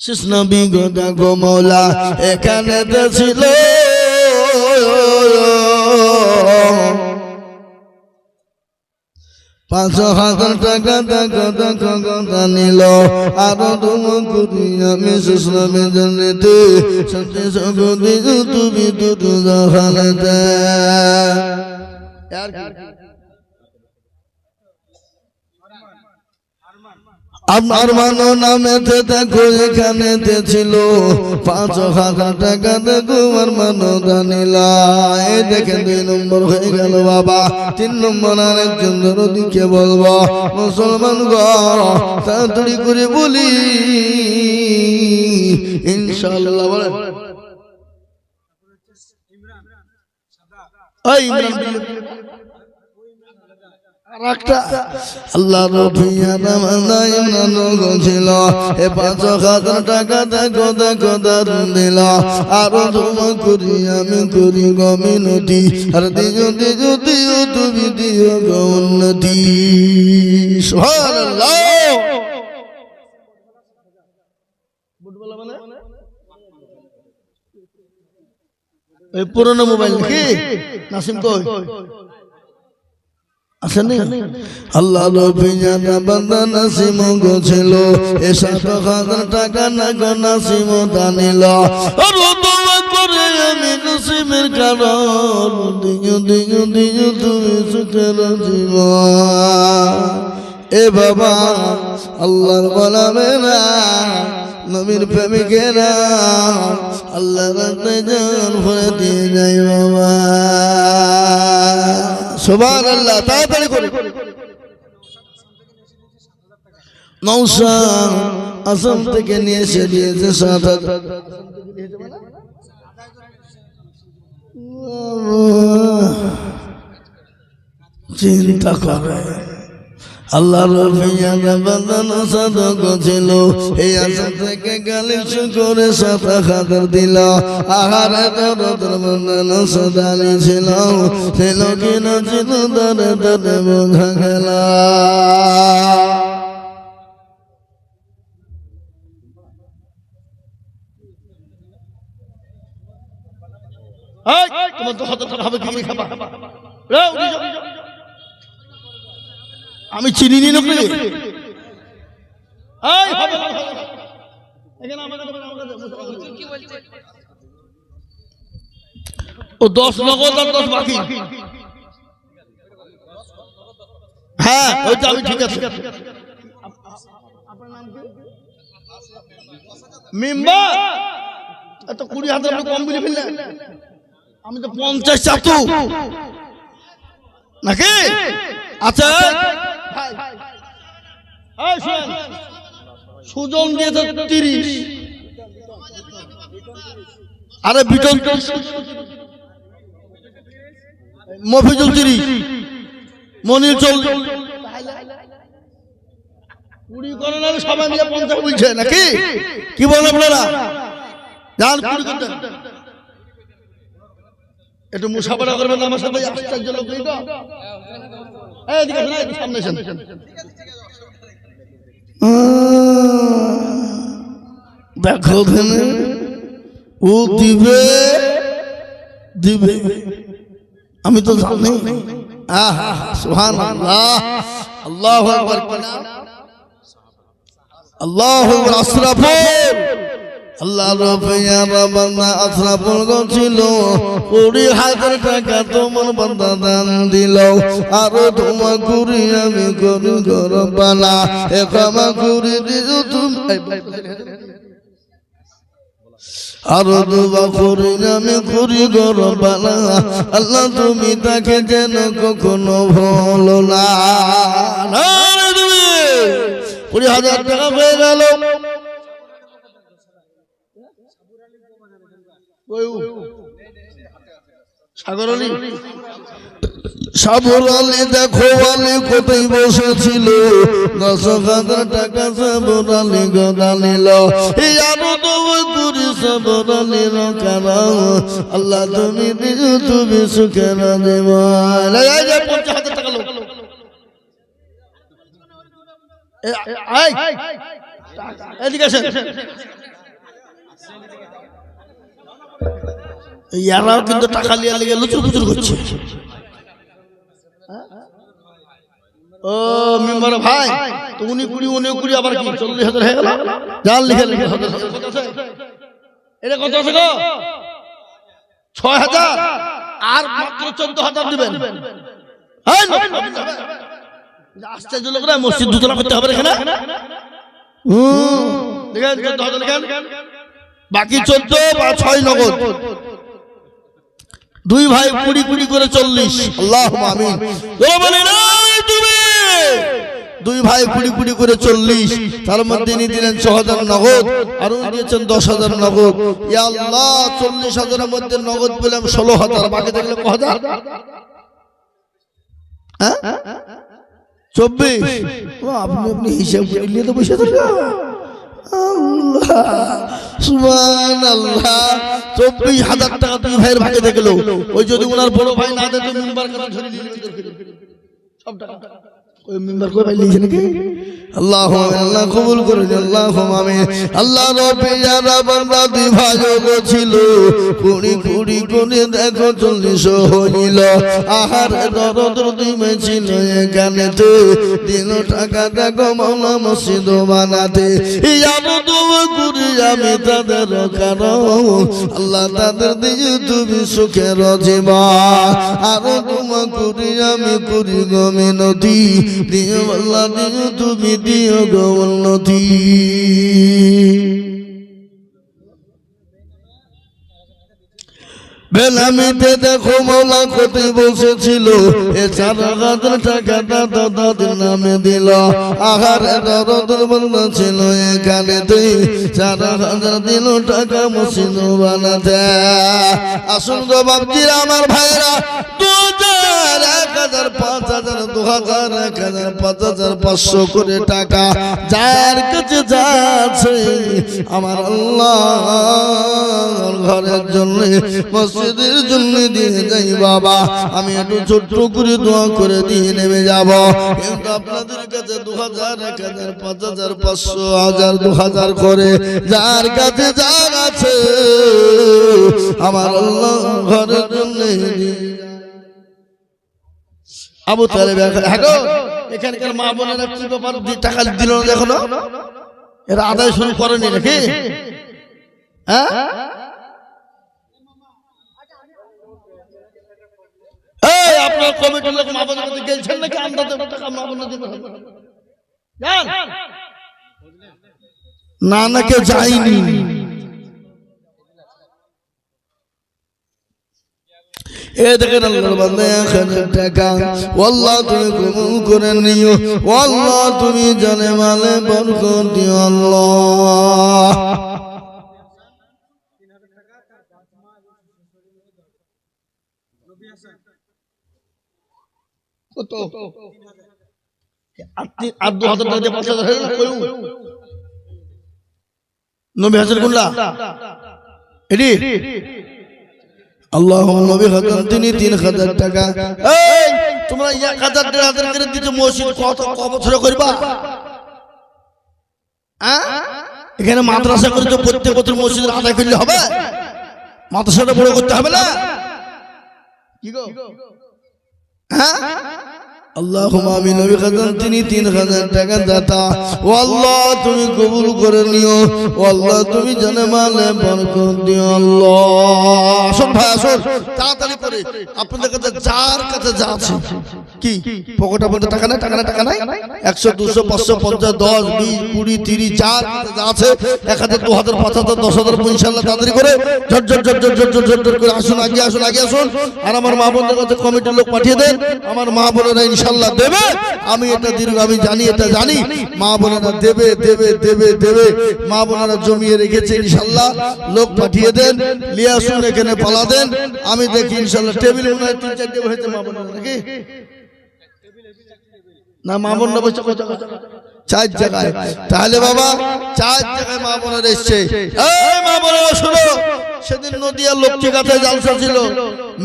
শেষ নবী গো দেখো মওলা এখানে তো ছিল ৫,০০০ টাকা টাকা নিল, আরো তুমি আমি শেষ নবীর জন্যতে সত্যি সকলে তুমি দুটো জাহানেতে। আমার মানো নামেতে দেখো এখানেতে ছিল ৫,০০০ টাকা দেখো আমার মানো জানিলা। এই দেখে ২ নম্বর হয়ে গেল বাবা। ৩ নম্বর আরেকজন দরদিকে বলবো, মুসলমান গো তাড়াতাড়ি করে বলি ইনশাআল্লাহ বলেন। আল্লাহ ছিল এ 5,000 টাকা দেখো দেখো দারুন দিল আরো তোমা করি আমি করি গমিনতি আর দিও দিও দিও তুমি দিও গৌন্নতি সুবহানাল্লাহ। এই পুরনো মোবাইল কি নাসিম কই আসেনি? আল্লাহ নবী জানা বান্দা নাসিম গো ছিল এ 7,000 টাকা না গো নাসিম দানিল আর দোয়া করে আমি নাসিমের কারণ দিও দিও দিও তুমি সুখের জীবন। এ বাবা আল্লাহর গোলামেরা নবীর প্রেমিকেরা আল্লাহর রাস্তায় জান ভরে দিয়ে যায় বাবা। সুবহানাল্লাহ। তাড়াতাড়ি করে নৌসা আসাম থেকে নিয়ে এসে দিয়েছে 7,000 চিন্তা করে আল্লাহ রফিয়ানা বান্দানা সাদক ছিল এই আশা থেকে গালিশ করে 7,000 দিল আহারে দরদের বান্দানা সদালি ছিল ছিল কিনা ছিল দরে দরে বোঝা গেল। তোমার তো হাতে হবে কি খাবা আমি চিনি নি লোক ও 10 নগদ আর 10 বাকি। হ্যাঁ ওইটা আমি ঠিক আছে। মেম্বার এত 20,000 কম বলে ফেললেন, আমি তো 50 চাতু নাকি। আচ্ছা সুজন দিয়েছে 30, আরে বিটন মফিজুল 30, মনির 40, 20 করেন আর সবাই মিলে 50 বলছে নাকি। কি বলেন আপনারা? যান 20 করতে একটু মুসাফারা করবেন আমার সাথে। আশ্চর্য লোক নেই তো এদিকে সামনে দেখো ও দিবে দিবে আমি তো জানি। সুবহানাল্লাহ। আল্লাহু আকবার। আল্লাহু আকবার। আশরাফুল আল্লাহ রফিয়ানা বান্দা আশরাফুল গো ছিল 20,000 টাকা তোমার বান্দা দান দিল আরো তোমা করি আমি করি গরবালা এ ক্ষমা করে দিও তুমি আরো দোয়া করি আমি করি গরবালা আল্লাহ তুমি তাকে যেন কখনো ভুলো না। 20,000 টাকা হয়ে গেল। সাবর আলী দেখো আলী কোথায় বসেছিল 10,000 টাকা সাবর আলী গড়া নিল। এই আরো দোয়া করি সাবর আলীর কারণ আল্লাহ তুমি দিও তুমি সুখের জীবন। 50,000 টাকা লোক এদিকে আসেন। ইয়ারাও কিন্তু টাকা লিয়া লেগে লুচুর পুচুর করছে। ও মেম্বার ভাই তো 19 আবার কি 40,000 হয়ে গেল। জান লিখে লিখে এটা কত আছে গো? 6,000 আর মাত্র 14,000 দিবেন। আশ্চর্য লোকরা মসজিদ দুতলা করতে হবে এখানে। লিখেন 14,000 লিখেন, বাকি 14 বা 6 নগদ। 2 ভাই 20 করে 40। আল্লাহুম্মা আমিন। বলেন তুমি 2 ভাই 20 করে 40, তার মধ্যে নিয়ে দিলেন 6,000 নগদ আর উনি দিয়েছেন 10,000 নগদ। ইয়া আল্লাহ 40,000 এর মধ্যে নগদ পেলাম 16,000, বাকি থাকলে কত হাজার? 24 আপনি আপনি হিসাব করে নিয়ে তো বসে থাকবেন। আল্লাহ সুবহানাল্লাহ 24,000 টাকা দুই ভাইয়ের ভাগে দেখলো। ওই যদি ওনার বড় ভাই না দিত মেম্বার করে ধরে নিয়ে সব টাকা ওই মেম্বার কই ভাই লিখে নাকি। আল্লাহু আল্লাহ কবুল করে দিন আল্লাহুম্মা আমিন। আল্লাহ রব্বে যারা বান্দা দুই ভাই ছিল কুড়ি কুড়ি করে দেখো 40 হইল। আহার দরদ দিমে ছিল এখানেতে দিন টাকা দেখো মাওলা মসজিদ বানাতে। ইয়ারো দোয়া করি আমি তাদের কারণ আল্লাহ তাদের দিয়ে তুমি সুখের জীবন। আরো দোয়া করি আমি করি গো মিনতি দিও আল্লাহ দিও তুমি দিও গো উন্নতি। বেলামিতে দেখো মৌলা কোতে বসেছিল এ 4,000 টাকাটা দাদাদের নামে দিল। আহার দরদের বন্ধ ছিল এখানেতে 4,000 দিল টাকা মসজিদ বানাতে। আসুন গো বাপজিরা আমার ভাইরা 2,000 1,000 5,000 2,000 1,000 5,000 500 করে টাকা যার কাছে যাচ্ছে আমার আল্লাহর ঘরের জন্য মসজিদের জন্য দিয়ে যাই বাবা। আমি একটু ছোট্ট করে দোয়া করে দিয়ে নেমে যাব। কিন্তু আপনাদের কাছে 2,000 1,000 5,000 500 1,000 2,000 করে যার কাছে যার আছে আমার আল্লাহ ঘরের জন্য আবু তালেব। হ্যাঁ গো এখানকার মা বোনেরা কি ব্যাপার টাকা দিল না দেখো না, এরা আদায় শুরু করেনি নাকি? হ্যাঁ এই আপনার কমিটির লোক মা বোনের কাছে গেছেন নাকি? আমরা দেব টাকা মা বোনের দেব না না কেউ যায়নি। এ দেখেন আল্লাহর বান্দা 1,000 টাকা আল্লাহ তুমি কবুল করে নিও। আল্লাহ তুমি জানে মালে বরকত দিও আল্লাহ। কত আর 2,000 টাকা দিয়ে 5,000 হয়ে গেল। 90,000 গুলা এডি আল্লাহুম্মা নবী খাতাম তিনি 3,000 টাকা। এই তোমরা 1,000 1,000 করে দিতে মসজিদ কত বছর করবা? এখানে মাদ্রাসা করে তো প্রত্যেক বছর মসজিদের আদায় করলে হবে? মাদ্রাসাটা বড় করতে হবে না কি গো? হ্যাঁ আল্লাহুম্মা আমিন। নবী খাতাম তিনি 3,000 টাকা দাতা। ও আল্লাহ তুমি কবুল করে নিও। ও আল্লাহ তুমি জানে মালে বরকত দিও আল্লাহ। আসুন ভাই আসুন তাড়াতাড়ি করে আপনাদের কাছে যার কাছে যা আছে কি পকেটে বলতে টাকা নাই টাকা নাই টাকা নাই 100 200 500 50 10 20 20 30 যার কাছে যা আছে 1,000 2,000 5,000 10,000 ইনশাআল্লাহ তাড়াতাড়ি করে ঝট ঝট ঝট ঝট ঝট ঝট ঝট করে আসুন আগে আসুন আগে আসুন। আর আমার মা বোনদের কাছে কমিটির লোক পাঠিয়ে দেন। আমার মা বোনেরা ইনশাআল্লাহ দেবে। আমি এটা দীর্ঘ আমি জানি এটা জানি মা বোনেরা দেবে দেবে দেবে দেবে। মা বোনেরা জমিয়ে রেখেছে ইনশাআল্লাহ লোক পাঠিয়ে দেন নিয়ে আসুন এখানে পালা দেন। আমি দেখি ইনশাআল্লাহ টেবিল মনে হয় 3-4 টেবিল হয়েছে মা বোনেরা নাকি না? মা বোনরা বসে কত 4 জায়গায়। তাহলে বাবা 4 জায়গায় মা বোনেরা এসছে। এই মা বোনেরা শুনো সেদিন নদিয়া লক্ষ্মীঘাটে জালসা ছিল।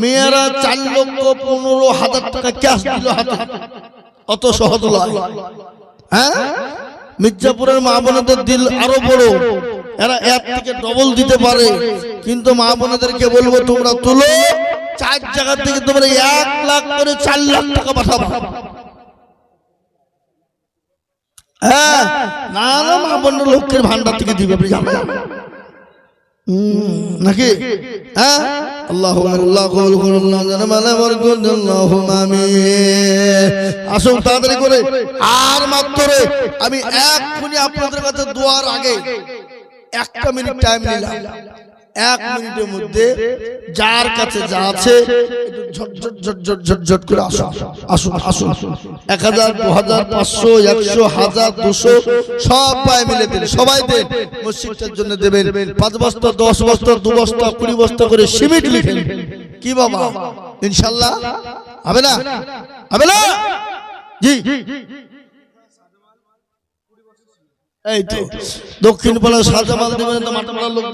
মেয়েরা 4,15,000 টাকা ক্যাশ দিল হাতে। অত সহজ নয়। হ্যাঁ মির্জাপুরের মা বোনেদের দিল আরো বড়। এরা এর থেকে ডবল দিতে পারে। কিন্তু মা বোনেদেরকে বলবো তোমরা তুলো 4 জায়গা থেকে তোমরা 1 লাখ করে 4 লাখ টাকা পাঠাবো। হ্যাঁ না না মা বোনের লক্ষ্যের ভান্ডার থেকে দিবে আপনি জানেন নাকি? হ্যাঁ আল্লাহুম্মা আল্লাহ কবুল করুন আল্লাহ জানে মালে বরকত আল্লাহুম্মা আমিন। আসুন তাড়াতাড়ি করে আর মাত্র আমি এক্ষুনি আপনাদের কাছে দোয়ার আগে 1 মিনিট টাইম নিলাম। 1 মিনিটের মধ্যে যার কাছে যা আছে ঝট ঝট ঝট ঝট ঝট ঝট করে আসুন আসুন আসুন। 1,000 2,000 500 100 1000 200 সব পায়ে মিলে দেন। সবাই দেন মসজিদের জন্য দেবেন। 5 বস্তা 10 বস্তা 2 বস্তা 20 বস্তা করে সিমেন্ট লিখেন কি বাবা ইনশাআল্লাহ হবে না হবে না? জি এই তো দক্ষিণ পাড়া সাজামাল দেবেন তো মাঠপাড়ার লোক